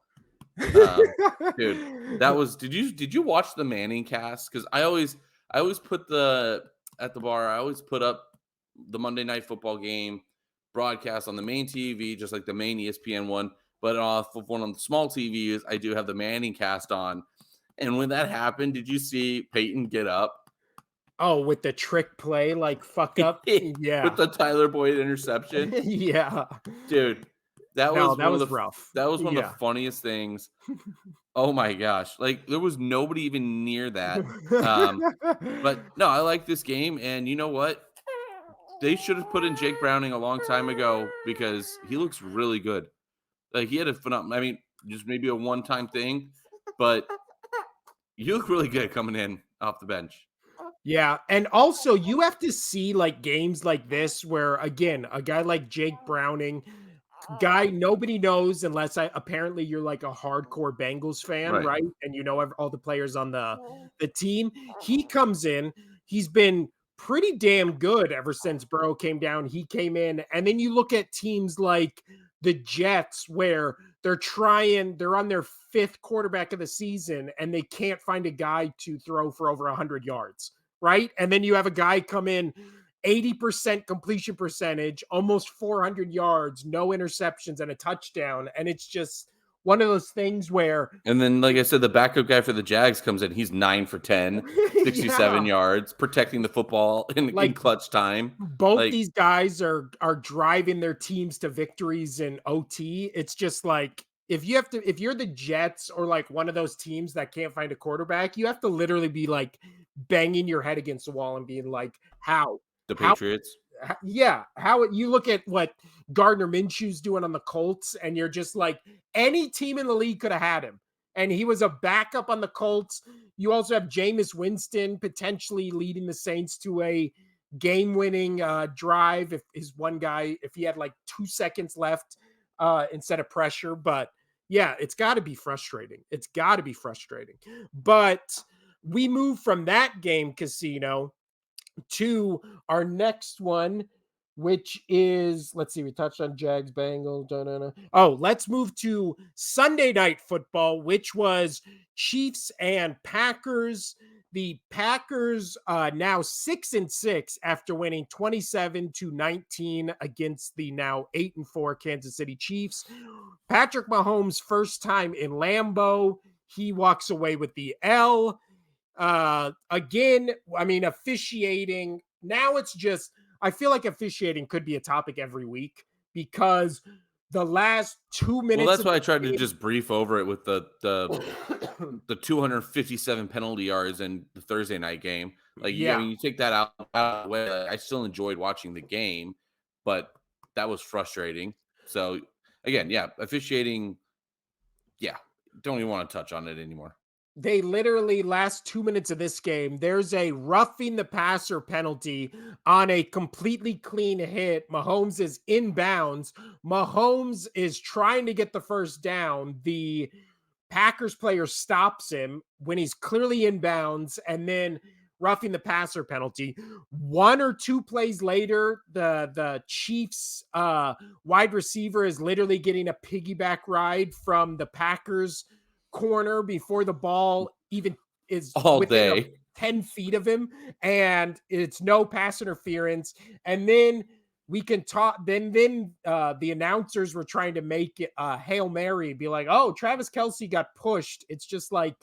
Dude, that was. Did you watch the Manning cast? Because I always put at the bar. I always put up the Monday Night Football game broadcast on the main TV, just like the main ESPN one. But off of one on the small TVs, I do have the Manning cast on. And when that happened, did you see Peyton get up Oh, with the trick play, like fuck up. with Yeah. the Tyler Boyd interception? Yeah. Dude, that No, was that one of was rough. one of the Yeah. funniest things. Oh my gosh. Like there was nobody even near that. But no, I like this game, and you know what? They should have put in Jake Browning a long time ago because he looks really good. Like he had a phenomenal. I mean, just maybe a one-time thing, but you look really good coming in off the bench. Yeah, and also you have to see like games like this where again, a guy like Jake Browning, guy nobody knows unless apparently you're like a hardcore Bengals fan, Right. right? And you know all the players on the team. He comes in, he's been pretty damn good ever since Burrow came down. He came in, and then you look at teams like the Jets where they're on their fifth quarterback of the season and they can't find a guy to throw for over 100 yards, right? And then you have a guy come in 80% completion percentage, almost 400 yards, no interceptions, and a touchdown. And it's just one of those things where, And then, like I said, the backup guy for the Jags comes in. He's 9 for 10, 67 yeah, yards, protecting the football in like clutch time. both Like, these guys are driving their teams to victories in OT. It's just like if you're the Jets or like one of those teams that can't find a quarterback, you have to literally be like banging your head against the wall and being like, the how Patriots. yeah, how you look at what Gardner Minshew's doing on the Colts, and you're just like, any team in the league could have had him, and he was a backup on the Colts. You also have Jameis Winston potentially leading the Saints to a game-winning drive if he had like 2 seconds left instead of pressure. But yeah, it's got to be frustrating. It's got to be frustrating. But we move from that game, Casino, to our next one, which is, let's see, we touched on Jags, Bengals. Oh, let's move to Sunday Night Football, which was Chiefs and Packers. The Packers now 6-6 after winning 27-19 against the now 8-4 Kansas City Chiefs. Patrick Mahomes' first time in Lambeau. He walks away with the L. Again, I mean, officiating now it's just, I feel like officiating could be a topic every week because the last 2 Well, minutes that's of why I the tried to game. just brief over it with the 257 penalty yards in the Thursday night game. Like, I Yeah, mean, you take that out of the way. I still enjoyed watching the game, but that was frustrating. So, again, yeah, officiating, yeah, don't even want to touch on it anymore. they literally last 2 minutes of this game, there's a roughing the passer penalty on a completely clean hit. Mahomes is inbounds. Mahomes is trying to get the first down. The Packers player stops him when he's clearly inbounds, and then roughing the passer penalty. One or two plays later, the Chiefs wide receiver is literally getting a piggyback ride from the Packers corner before the ball even is All within 10 feet of him, and it's no pass interference. And then we can talk. Then the announcers were trying to make it a Hail Mary, be like, "Oh, Travis Kelce got pushed." It's just like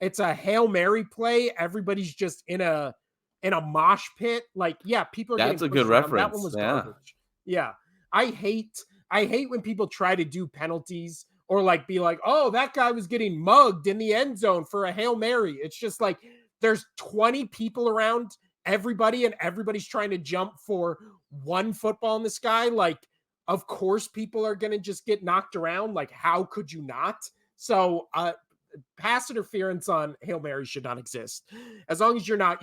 it's a Hail Mary play. Everybody's just in a mosh pit. Like, yeah, people are getting That's a good pushed around. That one reference. was Yeah. garbage. Yeah, I hate I hate when people try to do penalties or like be like, oh, that guy was getting mugged in the end zone for a Hail Mary. It's just like there's 20 people around everybody and everybody's trying to jump for one football in the sky. Like, of course, people are going to just get knocked around. Like, how could you not? So, pass interference on Hail Mary should not exist. As long as you're not,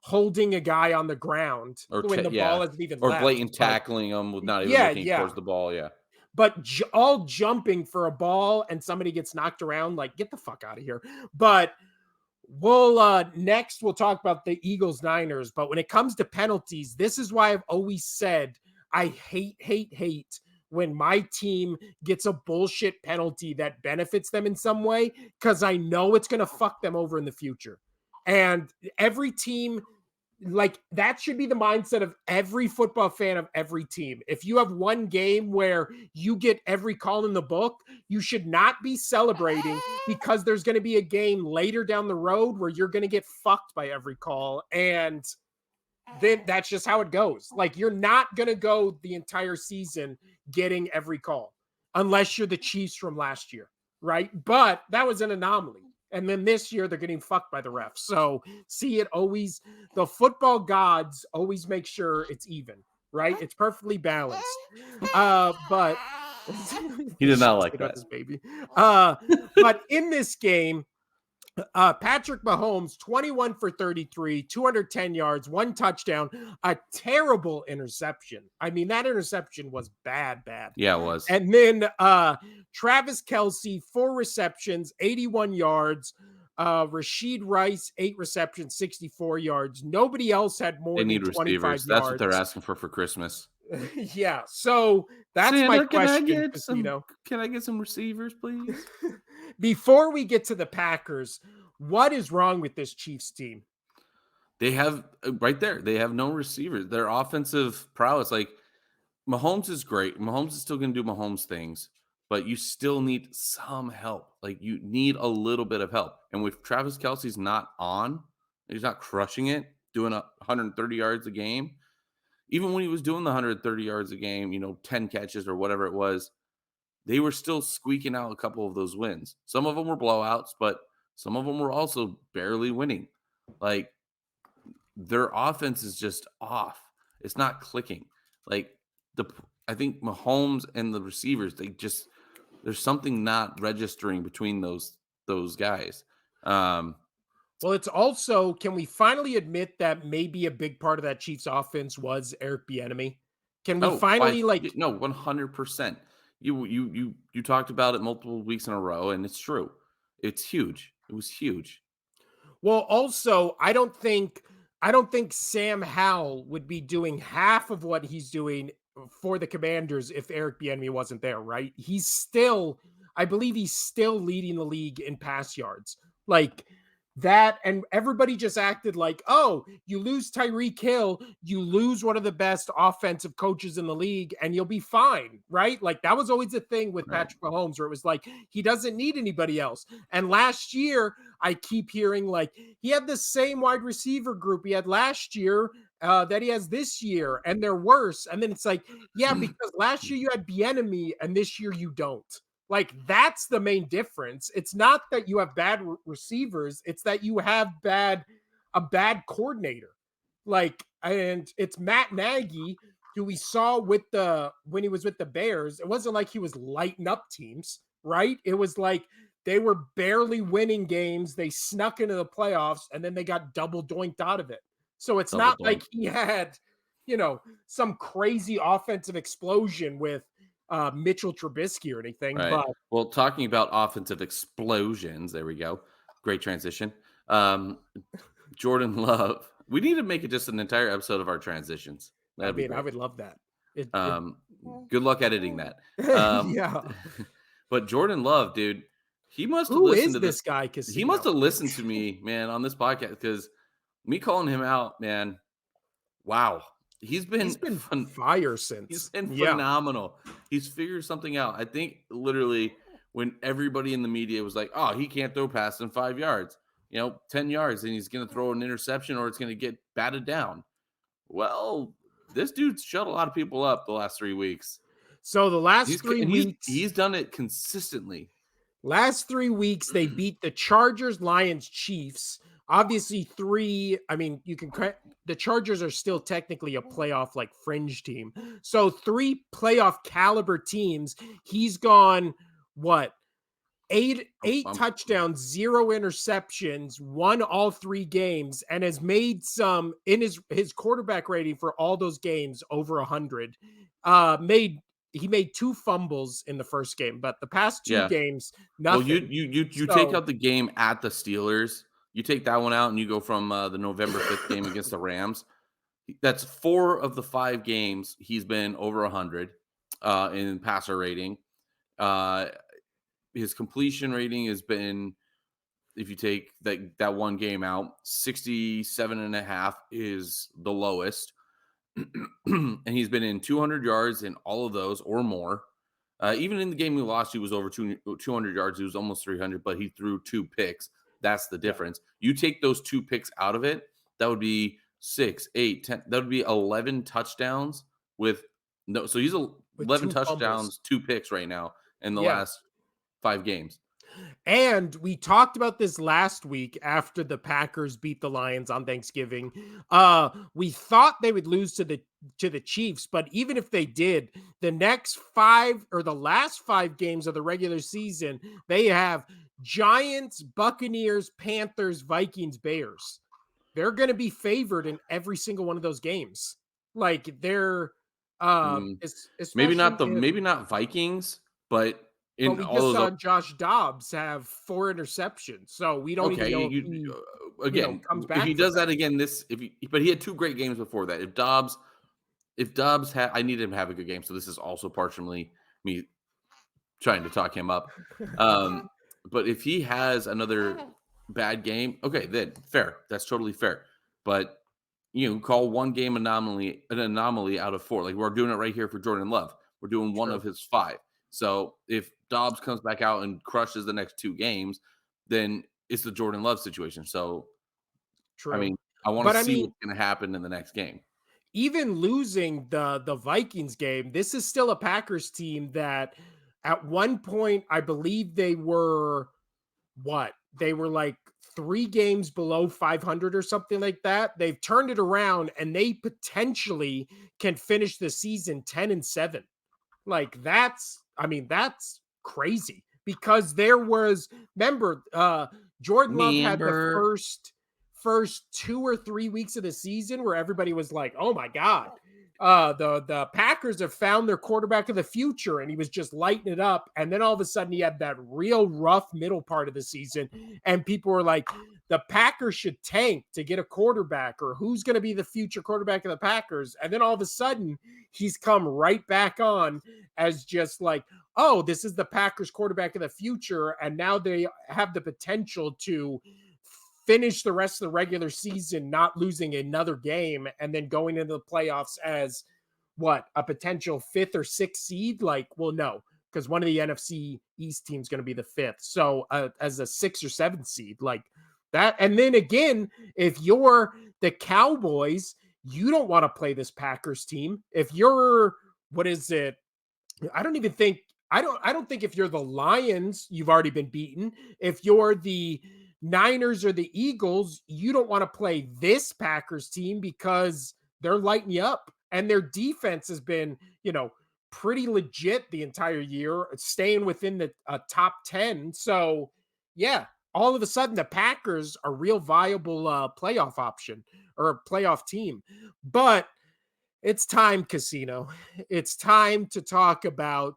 holding a guy on the ground Or when the yeah, ball hasn't even or left. blatant But tackling them with not even yeah, looking yeah. towards the ball. Yeah, But all jumping for a ball and somebody gets knocked around, like get the fuck out of here. But we'll talk about the Eagles Niners. But when it comes to penalties, this is why I've always said I hate when my team gets a bullshit penalty that benefits them in some way, because I know it's going to fuck them over in the future. And every team, like, that should be the mindset of every football fan of every team. If you have one game where you get every call in the book, you should not be celebrating because there's going to be a game later down the road where you're going to get fucked by every call. And then that's just how it goes. Like, you're not going to go the entire season getting every call unless you're the Chiefs from last year, right? But that was an anomaly. And then this year they're getting fucked by the refs. So see, the football gods always make sure it's even, right? It's perfectly balanced. But he did not like that. this baby. But in this game, Patrick Mahomes, 21 for 33, 210 yards, 1 touchdown, a terrible interception. I mean, that interception was bad. Yeah, it was. And then Travis Kelce, 4 receptions, 81 yards. Rashid Rice, 8 receptions, 64 yards. Nobody else had more than 25 receivers. yards. That's what they're asking for Christmas. Yeah, so that's Santa, my question, can I get some receivers, please? Before we get to the Packers, what is wrong with this Chiefs team? They have right there. They have no receivers. Their offensive prowess, like Mahomes is great. Mahomes is still going to do Mahomes things, but you still need some help. Like you need a little bit of help. And with Travis Kelce's not on, he's not crushing it, doing 130 yards a game. Even when he was doing the 130 yards a game, 10 catches or whatever it was, they were still squeaking out a couple of those wins. Some of them were blowouts, but some of them were also barely winning. Like their offense is just off. It's not clicking. Like I think Mahomes and the receivers, there's something not registering between those guys. Well, it's also, can we finally admit that maybe a big part of that Chiefs offense was Eric Bieniemy? Can we finally 100%. You talked about it multiple weeks in a row, and it's true. It's huge. It was huge. Well, also, I don't think Sam Howell would be doing half of what he's doing for the Commanders if Eric Bieniemy wasn't there, right? I believe he's still leading the league in pass yards. Like that, and everybody just acted like, oh, you lose Tyreek Hill, you lose one of the best offensive coaches in the league, and you'll be fine, right? Like that was always a thing with Patrick Mahomes, where it was like he doesn't need anybody else. And last year, I keep hearing like he had the same wide receiver group he had last year that he has this year, and they're worse. And then it's like, yeah, because last year you had Bieniemy, and this year you don't. Like that's the main difference. It's not that you have bad receivers, it's that you have a bad coordinator. Like, and it's Matt Nagy, who we saw when he was with the Bears. It wasn't like he was lighting up teams, right? It was like they were barely winning games, they snuck into the playoffs, and then they got double doinked out of it. So it's not like he had, some crazy offensive explosion with Mitchell Trubisky or anything. Right. But Well, talking about offensive explosions, there we go. Great transition. Jordan Love. We need to make it just an entire episode of our transitions. I would love that. Good luck editing that. Yeah. But Jordan Love, dude, he must have Who listened is to this guy? Because he must have listened to me, man, on this podcast, because me calling him out, man. Wow. He's been fire since. He's been phenomenal. He's figured something out. I think literally when everybody in the media was like, oh, he can't throw past than 5 yards, 10 yards, and he's going to throw an interception or it's going to get batted down. Well, this dude's shut a lot of people up the last 3 weeks. So the He's last c 3 and he's weeks he's done it consistently. Last 3 weeks, they beat the Chargers, Lions, Chiefs. Obviously, 3 I mean, you can cra the Chargers are still technically a playoff, like, fringe team. So 3 playoff caliber teams. He's gone, what, 8 Um, touchdowns, 0 interceptions, won all 3 games, and has made some in his quarterback rating for all those games over 100. Made He made 2 fumbles in the first game, but the past 2 yeah. games, Well, nothing. you take So out the game at the Steelers, you take that one out, and you go from, the November 5th game against the Rams. That's 4 of the 5 games he's been over 100, in passer rating. Uh, his completion rating has been, if you take that one game out, 67.5 is the lowest. And he's been in 200 yards in all of those or more. Even in the game we lost, he was over 200 yards. He was almost 300, but he threw 2 picks. That's the yeah, difference. You take those 2 picks out of it, that would be 6, 8, 10. That would be 11 touchdowns with no. So he's with 11 2 fumbles. touchdowns, 2 picks right now in the Yeah. last 5 games. And we talked about this last week after the Packers beat the Lions on Thanksgiving. We thought they would lose to the Chiefs, but even if they did, the next 5 or the last 5 games of the regular season, they have Giants, Buccaneers, Panthers, Vikings, Bears. They're going to be favored in every single one of those games. Like they're Mm, especially if maybe not Vikings, but but in we all just those saw Josh Dobbs have 4 interceptions, so we don't even okay, know if he, again, comes if he back from does that. that again if he but he had 2 great games before that. If Dobbs had I needed him to have a good game, so this is also partially me trying to talk him up. Um, but if he has another bad game, okay, then fair. That's totally fair. But call one game anomaly an anomaly out of 4. Like we're doing it right here for Jordan Love. We're doing one True, of his 5. So if Dobbs comes back out and crushes the next 2 games, then it's the Jordan Love situation. So I true. mean, I want But to I see mean, what's going to happen in the next game. even losing the Vikings game, this is still a Packers team that at one point I believe they were what? They were like 3 games below 500 or something like that. They've turned it around and they potentially can finish the season 10-7. Like that's I mean, that's crazy because there was remember, Jordan Love had the Member. first 2 or 3 weeks of the season where everybody was like, "Oh my god. The Packers have found their quarterback of the future," and he was just lighting it up. And then all of a sudden he had that real rough middle part of the season and people were like, "The Packers should tank to get a quarterback or who's going to be the future quarterback of the Packers?" And then all of a sudden he's come right back on as just like, oh, this is the Packers quarterback of the future. And now they have the potential to finish the rest of the regular season, not losing another game, and then going into the playoffs as what, a potential 5th or 6th seed? Like, well, no, because one of the NFC East teams going to be the 5th. So, as a 6th or 7th seed, like that. And then again, if you're the Cowboys, you don't want to play this Packers team. If you're, what is it? I don't even think I don't think if you're the Lions, you've already been beaten. If you're the Niners or the Eagles, you don't want to play this Packers team because they're lighting you up. And their defense has been, pretty legit the entire year, staying within the top 10. So, yeah, all of a sudden the Packers are real viable playoff option or a playoff team. But it's time, Casino. It's time to talk about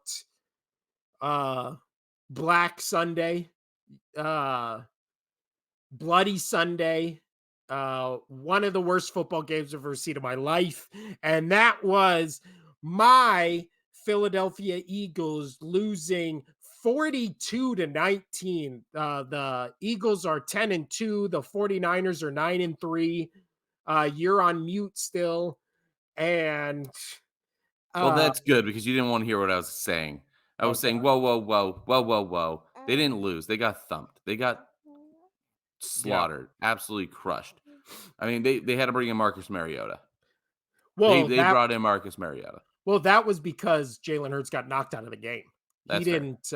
uh Black Sunday, uh Bloody Sunday, one of the worst football games I've ever seen in my life. And that was my Philadelphia Eagles losing 42-19. The Eagles are 10-2, the 49ers are 9-3. You're on mute still. And Well, uh that's good because you didn't want to hear what I was saying. I oh was saying, god. "Whoa, whoa, whoa, whoa, whoa, whoa." They didn't lose. They got thumped. They got Yeah. slaughtered, absolutely crushed. I mean, they had to bring in Marcus Mariota. Well, They brought in Marcus Mariota. Well, that was because Jalen Hurts got knocked out of the game. He That's fair. didn't,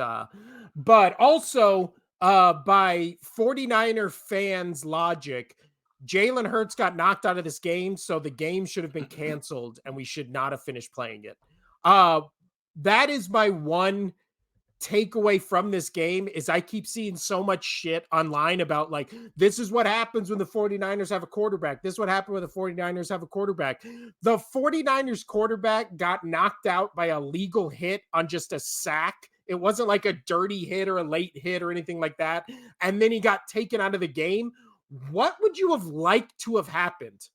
but also, by 49er fans' logic, Jalen Hurts got knocked out of this game, so the game should have been canceled and we should not have finished playing it. Uh, that is my one takeaway from this game is I keep seeing so much shit online about like this is what happens when the 49ers have a quarterback. This is what happened when the 49ers have a quarterback. The 49ers quarterback got knocked out by a legal hit on just a sack. It wasn't like a dirty hit or a late hit or anything like that. And then he got taken out of the game. What would you have liked to have happened?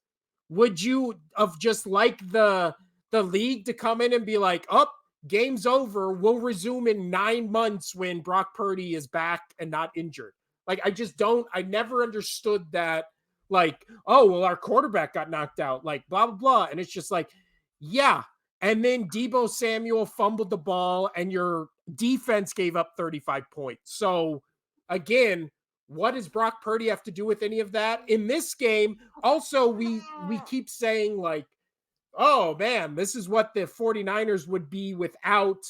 Would you have just liked the league to come in and be like, "Oh, game's over. We'll resume in 9 months when Brock Purdy is back and not injured." Like, I just don't, I never understood that. Like, oh, well, our quarterback got knocked out, like, blah, blah, blah. And it's just like, yeah. And then Debo Samuel fumbled the ball and your defense gave up 35 points. So, again, what does Brock Purdy have to do with any of that? In this game, also, we keep saying, like, oh man, this is what the 49ers would be without,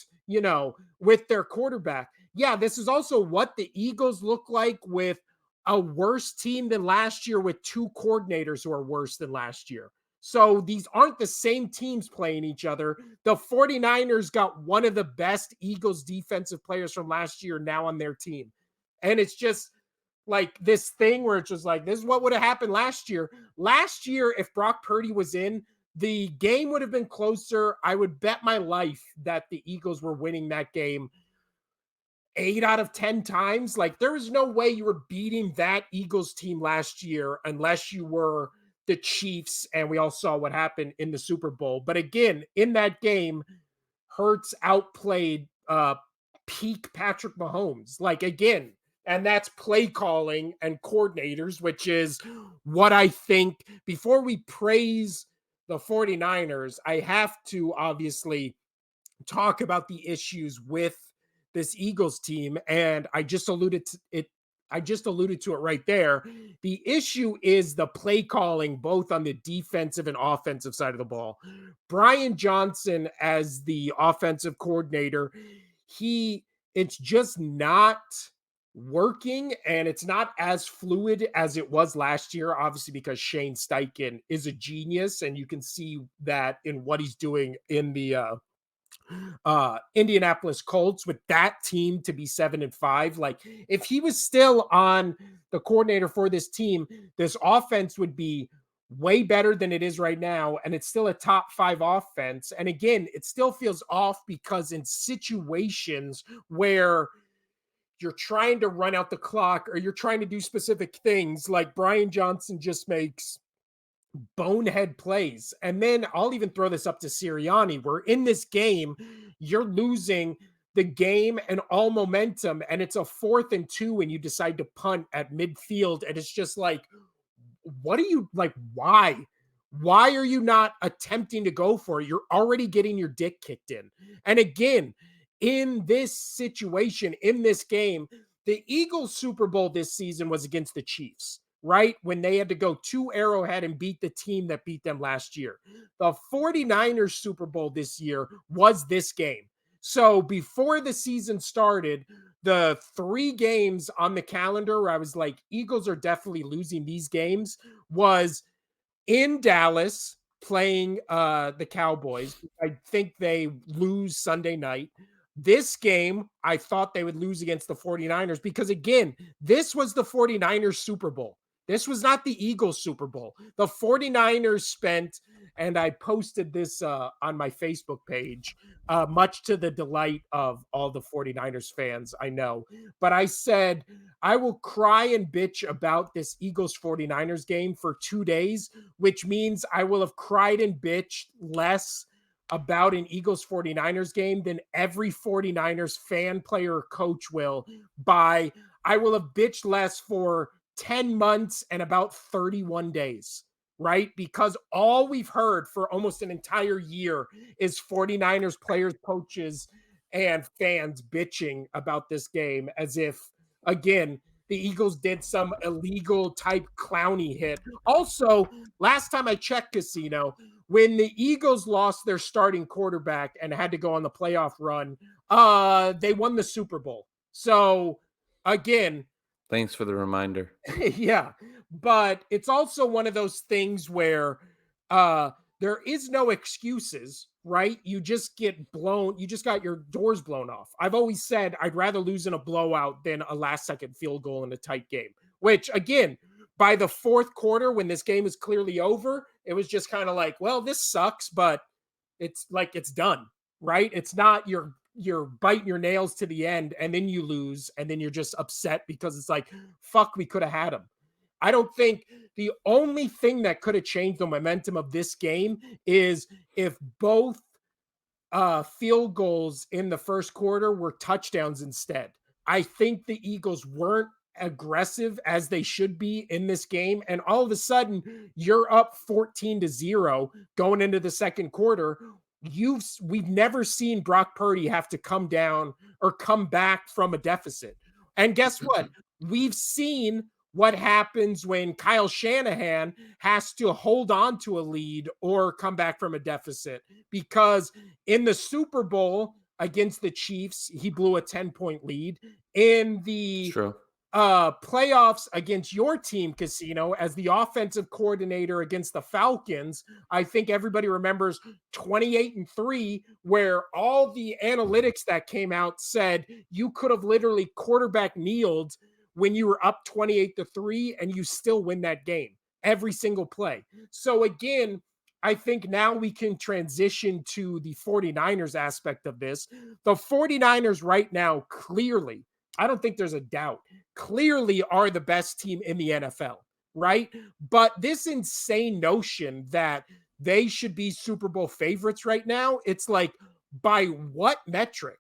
with their quarterback. Yeah, this is also what the Eagles look like with a worse team than last year with two coordinators who are worse than last year. So these aren't the same teams playing each other. The 49ers got one of the best Eagles defensive players from last year now on their team. And it's just like this thing where it's just like, this is what would have happened last year. Last year, if Brock Purdy was in, the game would have been closer. I would bet my life that the Eagles were winning that game 8 out of 10 times. Like, there was no way you were beating that Eagles team last year unless you were the Chiefs. And we all saw what happened in the Super Bowl. But again, in that game, Hurts outplayed peak Patrick Mahomes. Like, again, and that's play calling and coordinators, which is what I think. Before we praise the 49ers, I have to obviously talk about the issues with this Eagles team. And I just alluded to it. I just alluded to it right there. The issue is the play calling, both on the defensive and offensive side of the ball. Brian Johnson, as the offensive coordinator, it's just not working, and it's not as fluid as it was last year, obviously, because Shane Steichen is a genius, and you can see that in what he's doing in the Indianapolis Colts with that team to be 7-5. Like, if he was still on the coordinator for this team, this offense would be way better than it is right now. And it's still a top 5 offense. And again, it still feels off because in situations where you're trying to run out the clock or you're trying to do specific things, like Brian Johnson just makes bonehead plays. And then I'll even throw this up to Sirianni, where in this game, you're losing the game and all momentum, and it's a 4th and 2, and you decide to punt at midfield. And it's just like, what are you like? Why? Why are you not attempting to go for it? You're already getting your dick kicked in. And again, in this situation, in this game, the Eagles Super Bowl this season was against the Chiefs, right? When they had to go to Arrowhead and beat the team that beat them last year. The 49ers Super Bowl this year was this game. So before the season started, the 3 games on the calendar where I was like, Eagles are definitely losing these games was in Dallas playing the Cowboys. I think they lose Sunday night. This game, I thought they would lose against the 49ers because, again, this was the 49ers Super Bowl. This was not the Eagles Super Bowl. The 49ers spent, and I posted this on my Facebook page, much to the delight of all the 49ers fans, I know. But I said, I will cry and bitch about this Eagles 49ers game for 2 days, which means I will have cried and bitched less about an Eagles 49ers game than every 49ers fan, player, or coach will. I will have bitched less for 10 months and about 31 days, right? Because all we've heard for almost an entire year is 49ers players, coaches, and fans bitching about this game as if, again, the Eagles did some illegal type clowny hit. Also, last time I checked, Casino, when the Eagles lost their starting quarterback and had to go on the playoff run, they won the Super Bowl. So again, Thanks for the reminder. yeah, but it's also one of those things where uh there is no excuses, right? You just get blown, you just got your doors blown off. I've always said I'd rather lose in a blowout than a last second field goal in a tight game, which again, by the fourth quarter when this game is clearly over, it was just kind of like, well, this sucks, but it's like it's done, right? It's not you're biting your nails to the end and then you lose and then you're just upset because it's like, fuck, we could have had him. I don't think the only thing that could have changed the momentum of this game is if both field goals in the first quarter were touchdowns instead. I think the Eagles weren't aggressive as they should be in this game. And all of a sudden, you're up 14-0 going into the second quarter. We've never seen Brock Purdy have to come down or come back from a deficit. And guess what? We've seen what happens when Kyle Shanahan has to hold on to a lead or come back from a deficit, because in the Super Bowl against the Chiefs, he blew a 10-point lead. In the True. playoffs against your team, Casino, as the offensive coordinator against the Falcons, I think everybody remembers 28-3, where all the analytics that came out said you could have literally quarterback kneeled when you were up 28-3 and you still win that game every single play. So again, I think now we can transition to the 49ers aspect of this. The 49ers right now, clearly, I don't think there's a doubt, clearly are the best team in the NFL, right? But this insane notion that they should be Super Bowl favorites right now, it's like, by what metric?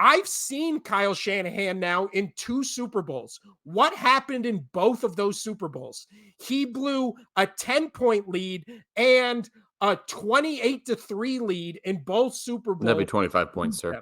I've seen Kyle Shanahan now in 2 Super Bowls. What happened in both of those Super Bowls? He blew a 10-point lead and a 28-3 lead in both Super Bowls. That'd be 25 points, sir.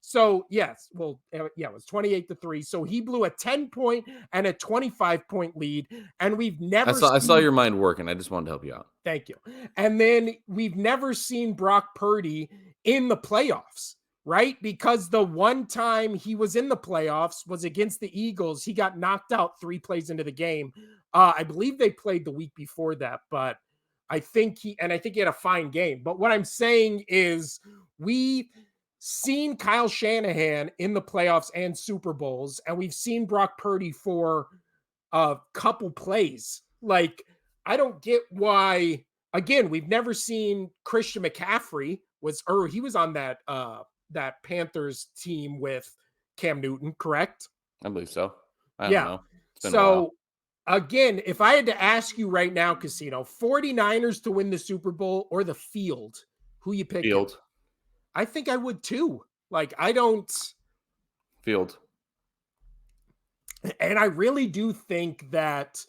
So, yes, well, yeah, it was 28-3. So he blew a 10-point and a 25-point lead, and we've never I saw your mind working. I just wanted to help you out. Thank you. And then we've never seen Brock Purdy in the playoffs, right? Because the one time he was in the playoffs was against the Eagles. He got knocked out 3 plays into the game. I believe they played the week before that, but I think he had a fine game. But what I'm saying is we've seen Kyle Shanahan in the playoffs and Super Bowls, and we've seen Brock Purdy for a couple plays. Like, I don't get why. Again, we've never seen Christian McCaffrey he was on that that Panthers team with Cam Newton, correct? I believe so. I don't know. So again, if I had to ask you right now, Casino, 49ers to win the Super Bowl or the field, who you pick? Field. I think I would too. Like, I don't. Field. And I really do think that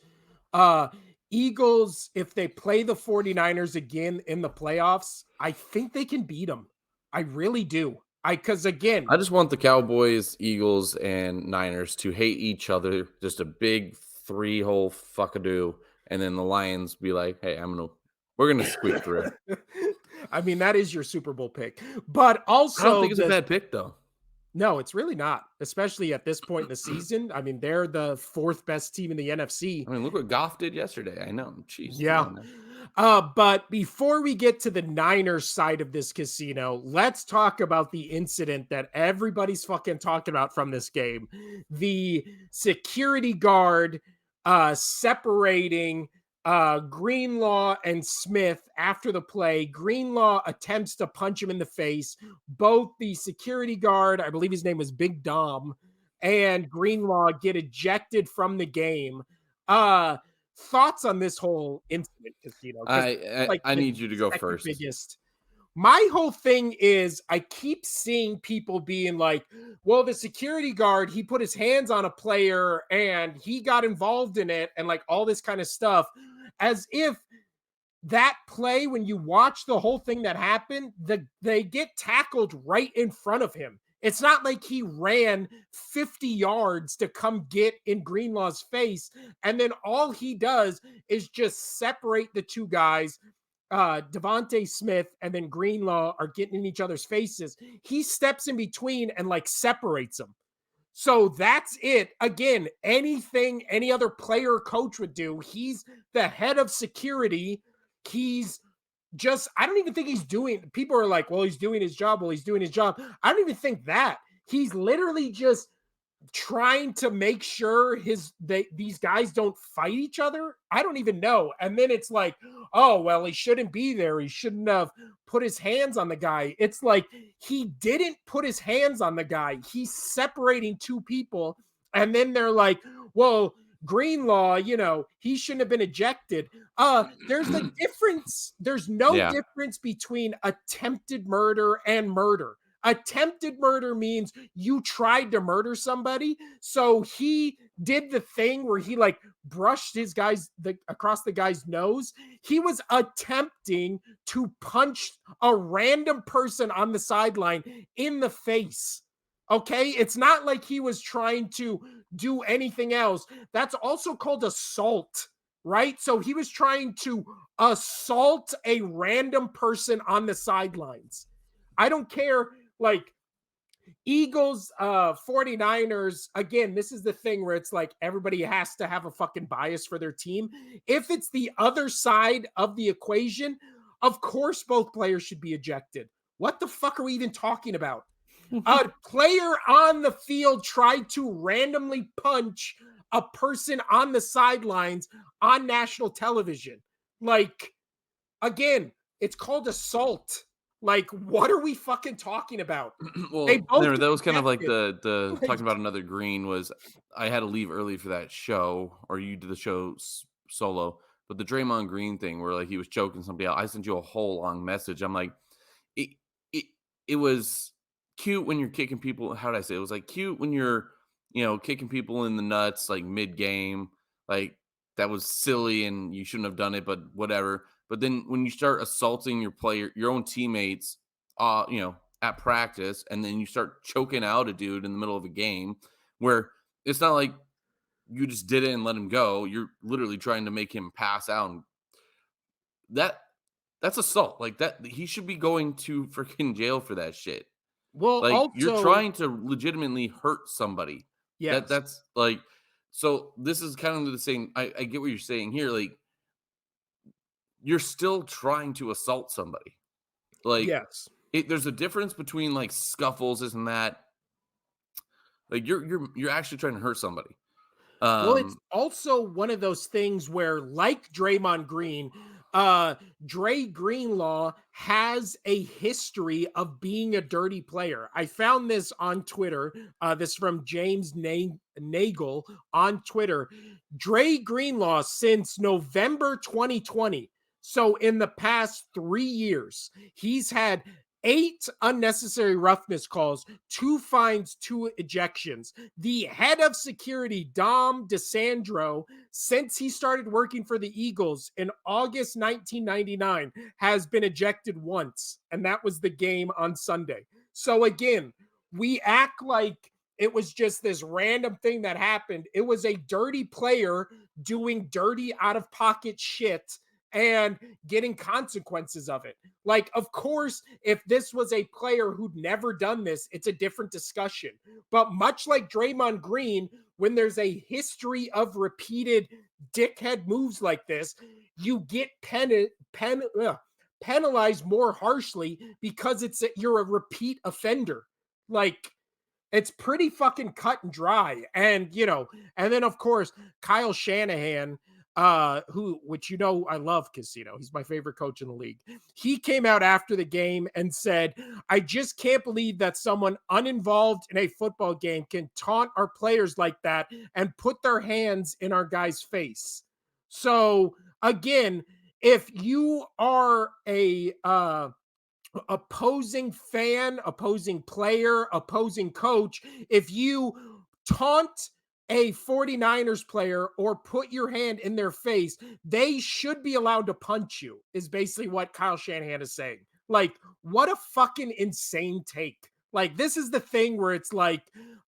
Eagles, if they play the 49ers again in the playoffs, I think they can beat them. I really do. Because again, I just want the Cowboys, Eagles, and Niners to hate each other. Just a big 3-hole fuckadoo. And then the Lions be like, hey, we're going to squeak through. I mean, that is your Super Bowl pick. But also, I don't think it's a bad pick, though. No, it's really not, especially at this point in the season. I mean, they're the 4th best team in the NFC. I mean, look what Goff did yesterday. I know. Jeez. Yeah. But before we get to the Niners side of this, Casino, let's talk about the incident that everybody's fucking talking about from this game. The security guard separating Greenlaw and Smith after the play. Greenlaw attempts to punch him in the face. Both the security guard, I believe his name was Big Dom, and Greenlaw get ejected from the game. Thoughts on this whole incident, Casino? I need you to go first. My whole thing is I keep seeing people being like, well, the security guard, he put his hands on a player and he got involved in it and like all this kind of stuff, as if that play, when you watch the whole thing that happened, they get tackled right in front of him. It's not like he ran 50 yards to come get in Greenlaw's face. And then all he does is just separate the two guys. Devontae Smith and then Greenlaw are getting in each other's faces. He steps in between and like separates them. So that's it. Again, anything any other player or coach would do, he's the head of security. He's just, I don't even think he's doing, people are like, well, he's doing his job. Well, he's doing his job. I don't even think that. He's literally just trying to make sure these guys don't fight each other. I don't even know. And then it's like, oh, well, he shouldn't be there. He shouldn't have put his hands on the guy. It's like he didn't put his hands on the guy. He's separating two people. And then they're like, well, Greenlaw, he shouldn't have been ejected. There's a difference. There's no Yeah. difference between attempted murder and murder. Attempted murder means you tried to murder somebody. So he did the thing where he like brushed his across the guy's nose. He was attempting to punch a random person on the sideline in the face. Okay. It's not like he was trying to do anything else. That's also called assault, right? So he was trying to assault a random person on the sidelines. I don't care. Like Eagles, 49ers, again, this is the thing where it's like everybody has to have a fucking bias for their team. If it's the other side of the equation, of course both players should be ejected. What the fuck are we even talking about? A player on the field tried to randomly punch a person on the sidelines on national television. Like, again, it's called assault. Like, what are we fucking talking about? They Well, both there get that was kind of like ejected. the Like, talking about another green was I had to leave early for that show, or you did the show solo. But the Draymond Green thing, where like he was choking somebody out, I sent you a whole long message. I'm like, it it it was cute when you're kicking people. How did I say? It was like cute when you're kicking people in the nuts like mid game. Like that was silly and you shouldn't have done it, but whatever. But then when you start assaulting your own teammates, at practice, and then you start choking out a dude in the middle of a game, where it's not like you just did it and let him go. You're literally trying to make him pass out. And that that's assault. Like that, he should be going to freaking jail for that shit. well, Like you're also, trying to legitimately hurt somebody. yes. That's like so. This is kind of the same. I get what you're saying here. Like you're still trying to assault somebody. Like Yes. there's a difference between like scuffles, isn't that? Like you're actually trying to hurt somebody. Well, it's Um, also one of those things where, like Draymond Green, Dre Greenlaw has a history of being a dirty player. I found this on Twitter. This from James Nagel on Twitter. Dre Greenlaw since November 2020. So in the past 3 years, he's had 8 unnecessary roughness calls, 2 fines, 2 ejections. The head of security, Dom DeSandro, since he started working for the Eagles in August 1999, has been ejected once, and that was the game on Sunday. So again, we act like it was just this random thing that happened. It was a dirty player doing dirty out of pocket shit and getting consequences of it. Like, of course, if this was a player who'd never done this, it's a different discussion. But much like Draymond Green, when there's a history of repeated dickhead moves like this, you get penalized more harshly because you're a repeat offender. Like, it's pretty fucking cut and dry. And then of course, Kyle Shanahan, which I love because he's my favorite coach in the league. He came out after the game and said, I just can't believe that someone uninvolved in a football game can taunt our players like that and put their hands in our guy's face. So again, if you are a opposing fan, opposing player, opposing coach, if you taunt a 49ers player or put your hand in their face, they should be allowed to punch you, is basically what Kyle Shanahan is saying. Like, what a fucking insane take. Like, this is the thing where it's like,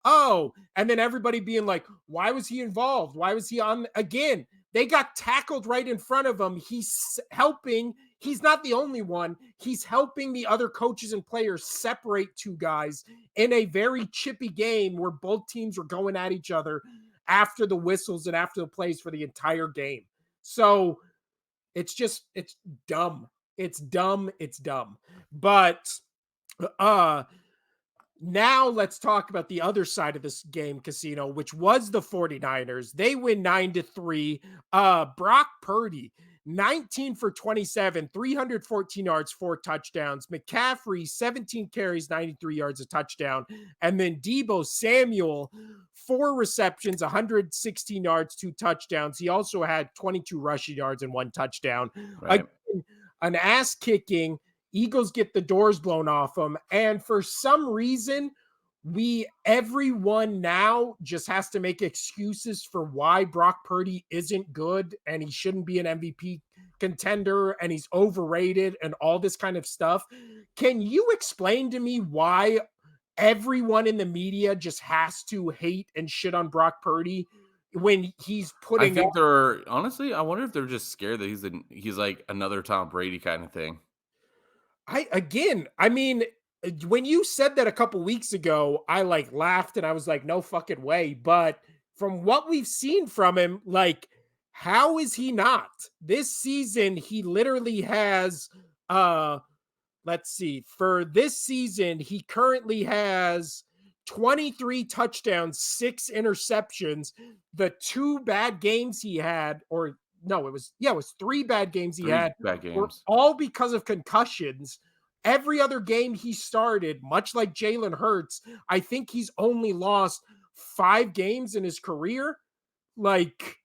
oh, and then everybody being like, why was he involved? Why was he on again? They got tackled right in front of him. He's helping. He's not the only one. He's helping the other coaches and players separate two guys in a very chippy game where both teams were going at each other after the whistles and after the plays for the entire game. So it's dumb. It's dumb. It's dumb. But uh now let's talk about the other side of this game, Casino, which was the 49ers. They win 9-3. Brock Purdy, 19 for 27, 314 yards, 4 touchdowns. McCaffrey, 17 carries, 93 yards, a touchdown. And then Debo Samuel, 4 receptions, 116 yards, 2 touchdowns. He also had 22 rushing yards and 1 touchdown. Right. Again, an ass kicking. Eagles get the doors blown off them. And for some reason, everyone now just has to make excuses for why Brock Purdy isn't good and he shouldn't be an MVP contender and he's overrated and all this kind of stuff. Can you explain to me why everyone in the media just has to hate and shit on Brock Purdy when he's I putting think they're honestly, I wonder if they're just scared that he's like another Tom Brady kind of thing. I mean, when you said that a couple weeks ago, I like laughed and I was like, no fucking way. But from what we've seen from him, like, how is he not? This season, he literally has let's see, for this season, he currently has 23 touchdowns, 6 interceptions. The 2 bad games he had, or no, it was 3 bad games he Three had, bad were games. all because of concussions. Every other game he started, much like Jalen Hurts, I think he's only lost 5 games in his career. Like,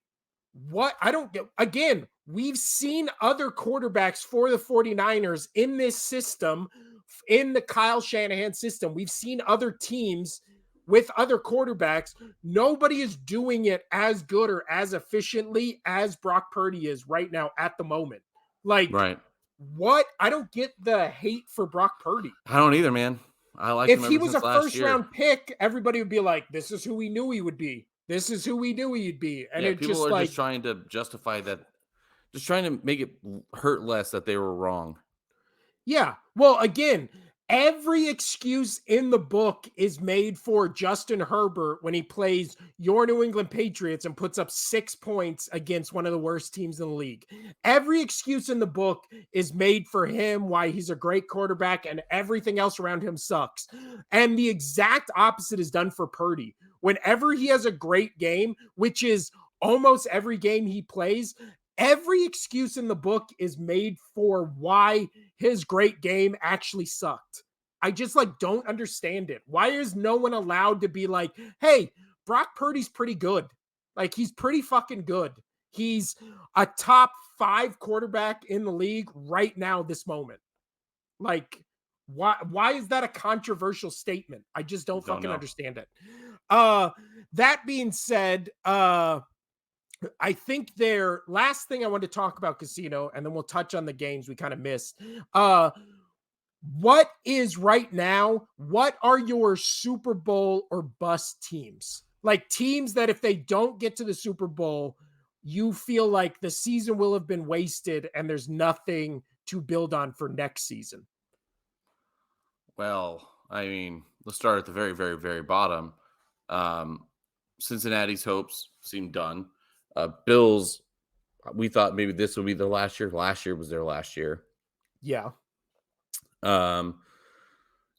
what? I don't get. Again, we've seen other quarterbacks for the 49ers in this system, in the Kyle Shanahan system. We've seen other teams with other quarterbacks. Nobody is doing it as good or as efficiently as Brock Purdy is right now at the moment. Like, Right. what? I don't get the hate for Brock Purdy. I don't either, man. I liked If him he ever was a since last first year. round pick, everybody would be like, this is who we knew he would be. This is who we knew he'd be. And Yeah, it people just are just like, trying to justify that, just trying to make it hurt less that they were wrong. yeah. Well, again, every excuse in the book is made for Justin Herbert when he plays your New England Patriots and puts up 6 points against one of the worst teams in the league. Every excuse in the book is made for him, why he's a great quarterback, and everything else around him sucks. And the exact opposite is done for Purdy. Whenever he has a great game, which is almost every game he plays, every excuse in the book is made for why his great game actually sucked. I just like don't understand it. Why is no one allowed to be like, hey, Brock Purdy's pretty good. Like, he's pretty fucking good. He's a top 5 quarterback in the league right now, this moment. Like, why is that a controversial statement? I just don't Don't fucking know. understand it. That being said, I think their last thing I want to talk about, Casino, and then we'll touch on the games we kind of missed. What is right now? What are your Super Bowl or bust teams? Like, teams that if they don't get to the Super Bowl, you feel like the season will have been wasted and there's nothing to build on for next season. Well, I mean, let's start at the very, very, very bottom. Um, Cincinnati's hopes seem done. Bills, we thought maybe this would be their last year. Last year was their last year. Yeah. Um,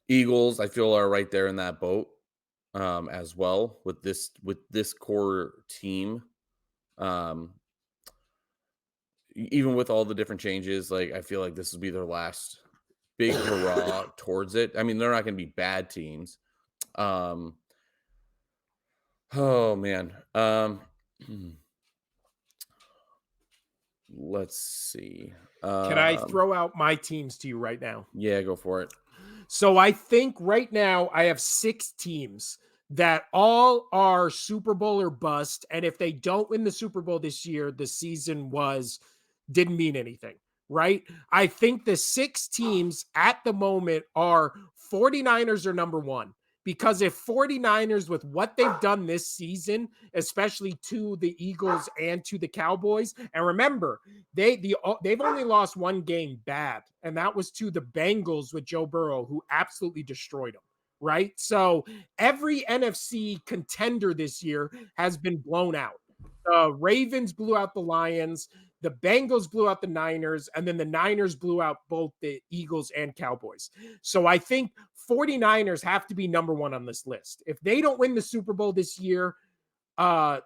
Eagles, I feel, are right there in that boat as well with this core team. Um, Even with all the different changes, like I feel like this will be their last big hurrah towards it. I mean, they're not going to be bad teams. Um, oh man. Let's see. Can I throw out my teams to you right now? Yeah, go for it. So I think right now I have 6 teams that all are Super Bowl or bust. And if they don't win the Super Bowl this year, the season didn't mean anything. right? I think the 6 teams at the moment are 49ers are number 1. Because if 49ers, with what they've done this season, especially to the Eagles and to the Cowboys, and remember, they've only lost one game bad, and that was to the Bengals with Joe Burrow, who absolutely destroyed them, right? So every NFC contender this year has been blown out. The Ravens blew out the Lions, the Bengals blew out the Niners, and then the Niners blew out both the Eagles and Cowboys. So I think 49ers have to be number 1 on this list. If they don't win the Super Bowl this year,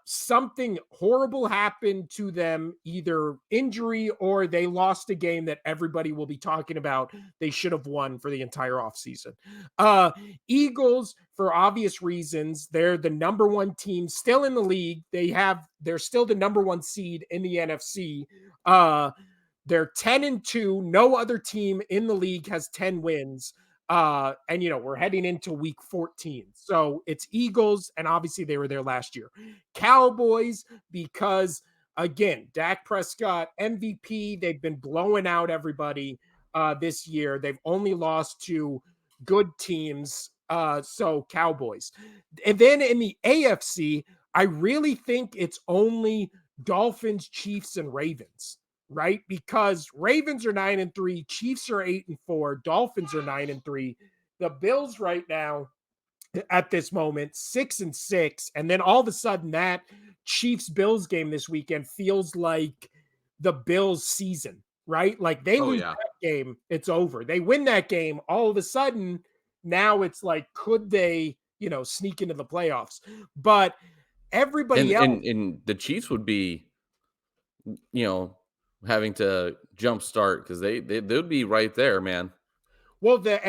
something horrible happened to them, either injury or they lost a game that everybody will be talking about they should have won for the entire offseason. Uh, Eagles, for obvious reasons, they're the number 1 team still in the league. They're still the number 1 seed in the NFC. They're 10-2. No other team in the league has 10 wins. And we're heading into week 14. So it's Eagles, and obviously they were there last year. Cowboys, because again, Dak Prescott, MVP, they've been blowing out everybody this year. They've only lost to good teams. So Cowboys. And then in the AFC, I really think it's only Dolphins, Chiefs, and Ravens, right? Because Ravens are 9-3, Chiefs are 8-4, Dolphins are 9-3. The Bills right now at this moment 6-6, and then all of a sudden that Chiefs Bills game this weekend feels like the Bills season, right? Like they Oh lose yeah. that game, it's over. They win that game, all of a sudden now it's like, could they, sneak into the playoffs? But And everybody else. and the Chiefs would be, you know, having to jump start because they'd be right there, man. Well, the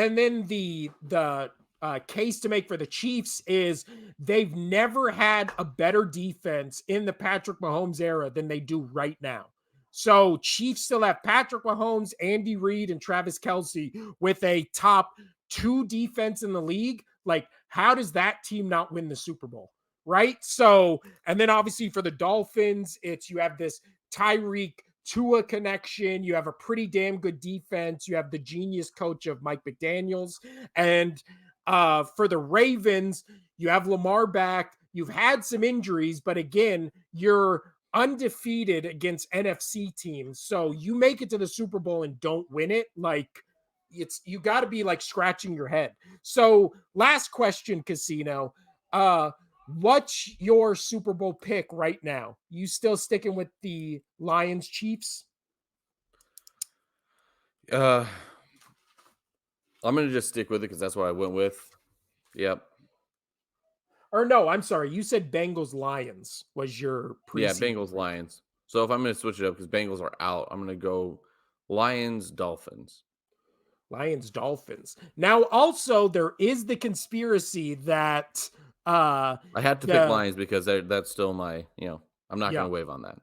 case to make for the Chiefs is they've never had a better defense in the Patrick Mahomes era than they do right now. So Chiefs still have Patrick Mahomes, Andy Reid, and Travis Kelce with a top 2 defense in the league. Like, how does that team not win the Super Bowl? Right. So, and then obviously for the Dolphins, you have this Tyreek Tua connection. You have a pretty damn good defense. You have the genius coach of Mike McDaniels. And for the Ravens, you have Lamar back. You've had some injuries, but again, you're undefeated against NFC teams. So you make it to the Super Bowl and don't win it. Like, you got to be like scratching your head. So last question, Casino. What's your Super Bowl pick right now? You still sticking with the Lions Chiefs? Uh, I'm gonna just stick with it because that's what I went with. Yep. Or no, I'm sorry. You said Bengals Lions was your Yeah, preseason Bengals, pick. Lions. So if I'm gonna switch it up because Bengals are out, I'm gonna go Lions, Dolphins. Lions Dolphins. Now also there is the conspiracy that I had to pick the Lions because that's still my, I'm not yeah. gonna wave on that.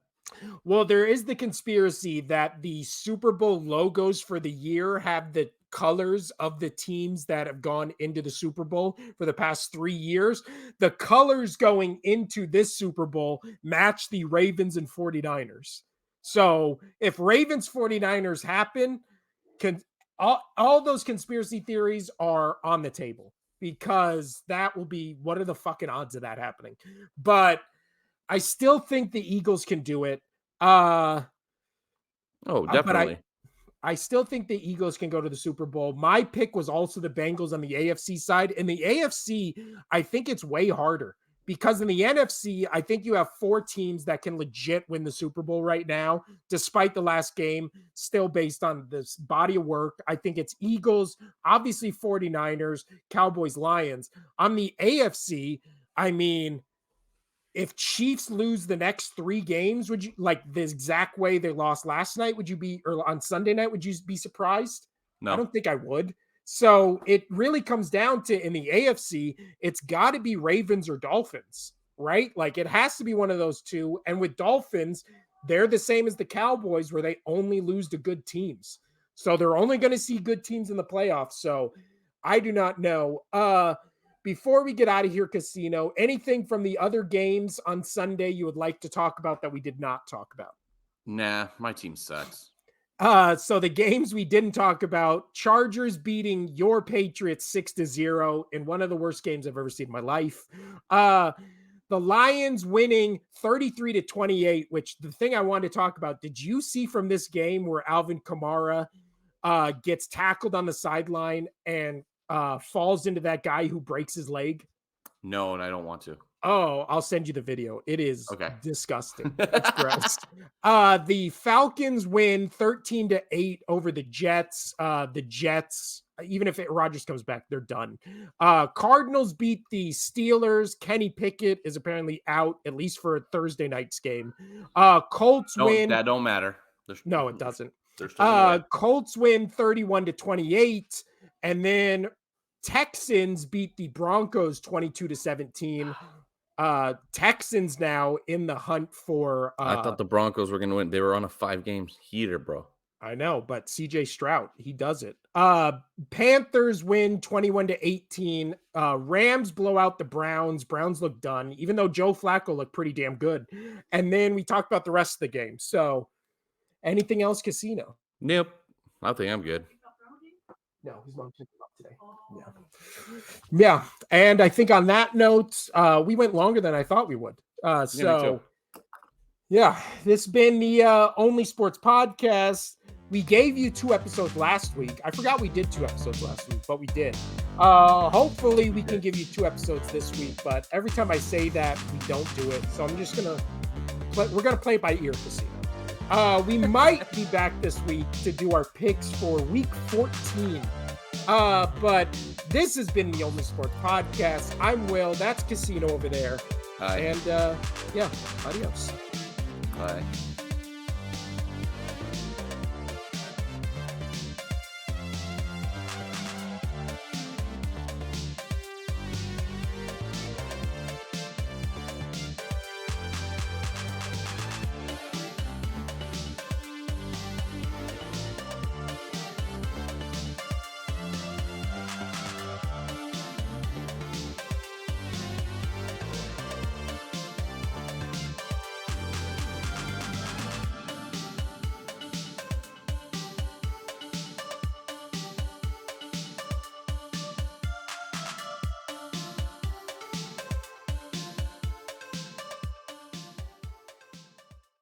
Well, there is the conspiracy that the Super Bowl logos for the year have the colors of the teams that have gone into the Super Bowl for the past 3 years. The colors going into this Super Bowl match the Ravens and 49ers. So, if Ravens 49ers happen, can all those conspiracy theories are on the table, because that will be, what are the fucking odds of that happening? But I still think the Eagles can do it. Uh, Oh, but definitely. I still think the Eagles can go to the Super Bowl. My pick was also the Bengals on the AFC side. In the AFC, I think it's way harder, because in the NFC, I think you have 4 teams that can legit win the Super Bowl right now, despite the last game, still based on this body of work. I think it's Eagles, obviously 49ers, Cowboys, Lions. On the AFC, I mean, if Chiefs lose the next 3 games, would you, like the exact way they lost last night, would you be, or on Sunday night, would you be surprised? I No. don't think I would. So it really comes down to, in the AFC, it's got to be Ravens or Dolphins, right? Like, it has to be one of those two. And with Dolphins, they're the same as the Cowboys, where they only lose to good teams. So they're only going to see good teams in the playoffs. So I do not know. Before we get out of here, Casino, anything from the other games on Sunday you would like to talk about that we did not talk about? Nah, my team sucks. So the games we didn't talk about: Chargers beating your Patriots 6-0 in one of the worst games I've ever seen in my life. The Lions winning 33-28, which the thing I wanted to talk about, did you see from this game where Alvin Kamara gets tackled on the sideline and falls into that guy who breaks his leg? No, and I don't want to. Oh, I'll send you the video. It is Okay. disgusting. It's gross. The Falcons win 13-8 over the Jets. The Jets, even if Rodgers comes back, they're done. Cardinals beat the Steelers. Kenny Pickett is apparently out, at least for a Thursday night's game. Colts win. That don't matter. No, it doesn't. They're still gonna win. Colts win 31-28, and then Texans beat the Broncos 22-17. Texans now in the hunt for I thought the Broncos were gonna win. They were on a 5-game heater, bro. I know, but CJ Stroud, he does it. Panthers win 21-18. Rams blow out the Browns. Browns look done, even though Joe Flacco looked pretty damn good. And then we talked about the rest of the game. So anything else, Casino? Nope. I think I'm good. No, his mom picked him up today. Yeah. And I think on that note, we went longer than I thought we would. Yeah, this has been the Only Sports Podcast. We gave you 2 episodes last week. I forgot we did 2 episodes last week, but we did. Hopefully we can give you 2 episodes this week, but every time I say that, we don't do it. So I'm just going to we're going to play it by ear, Casino. We might be back this week to do our picks for week 14. But this has been the Only Sports Podcast. I'm Will. That's Casino over there. Hi. And yeah, adios. Bye.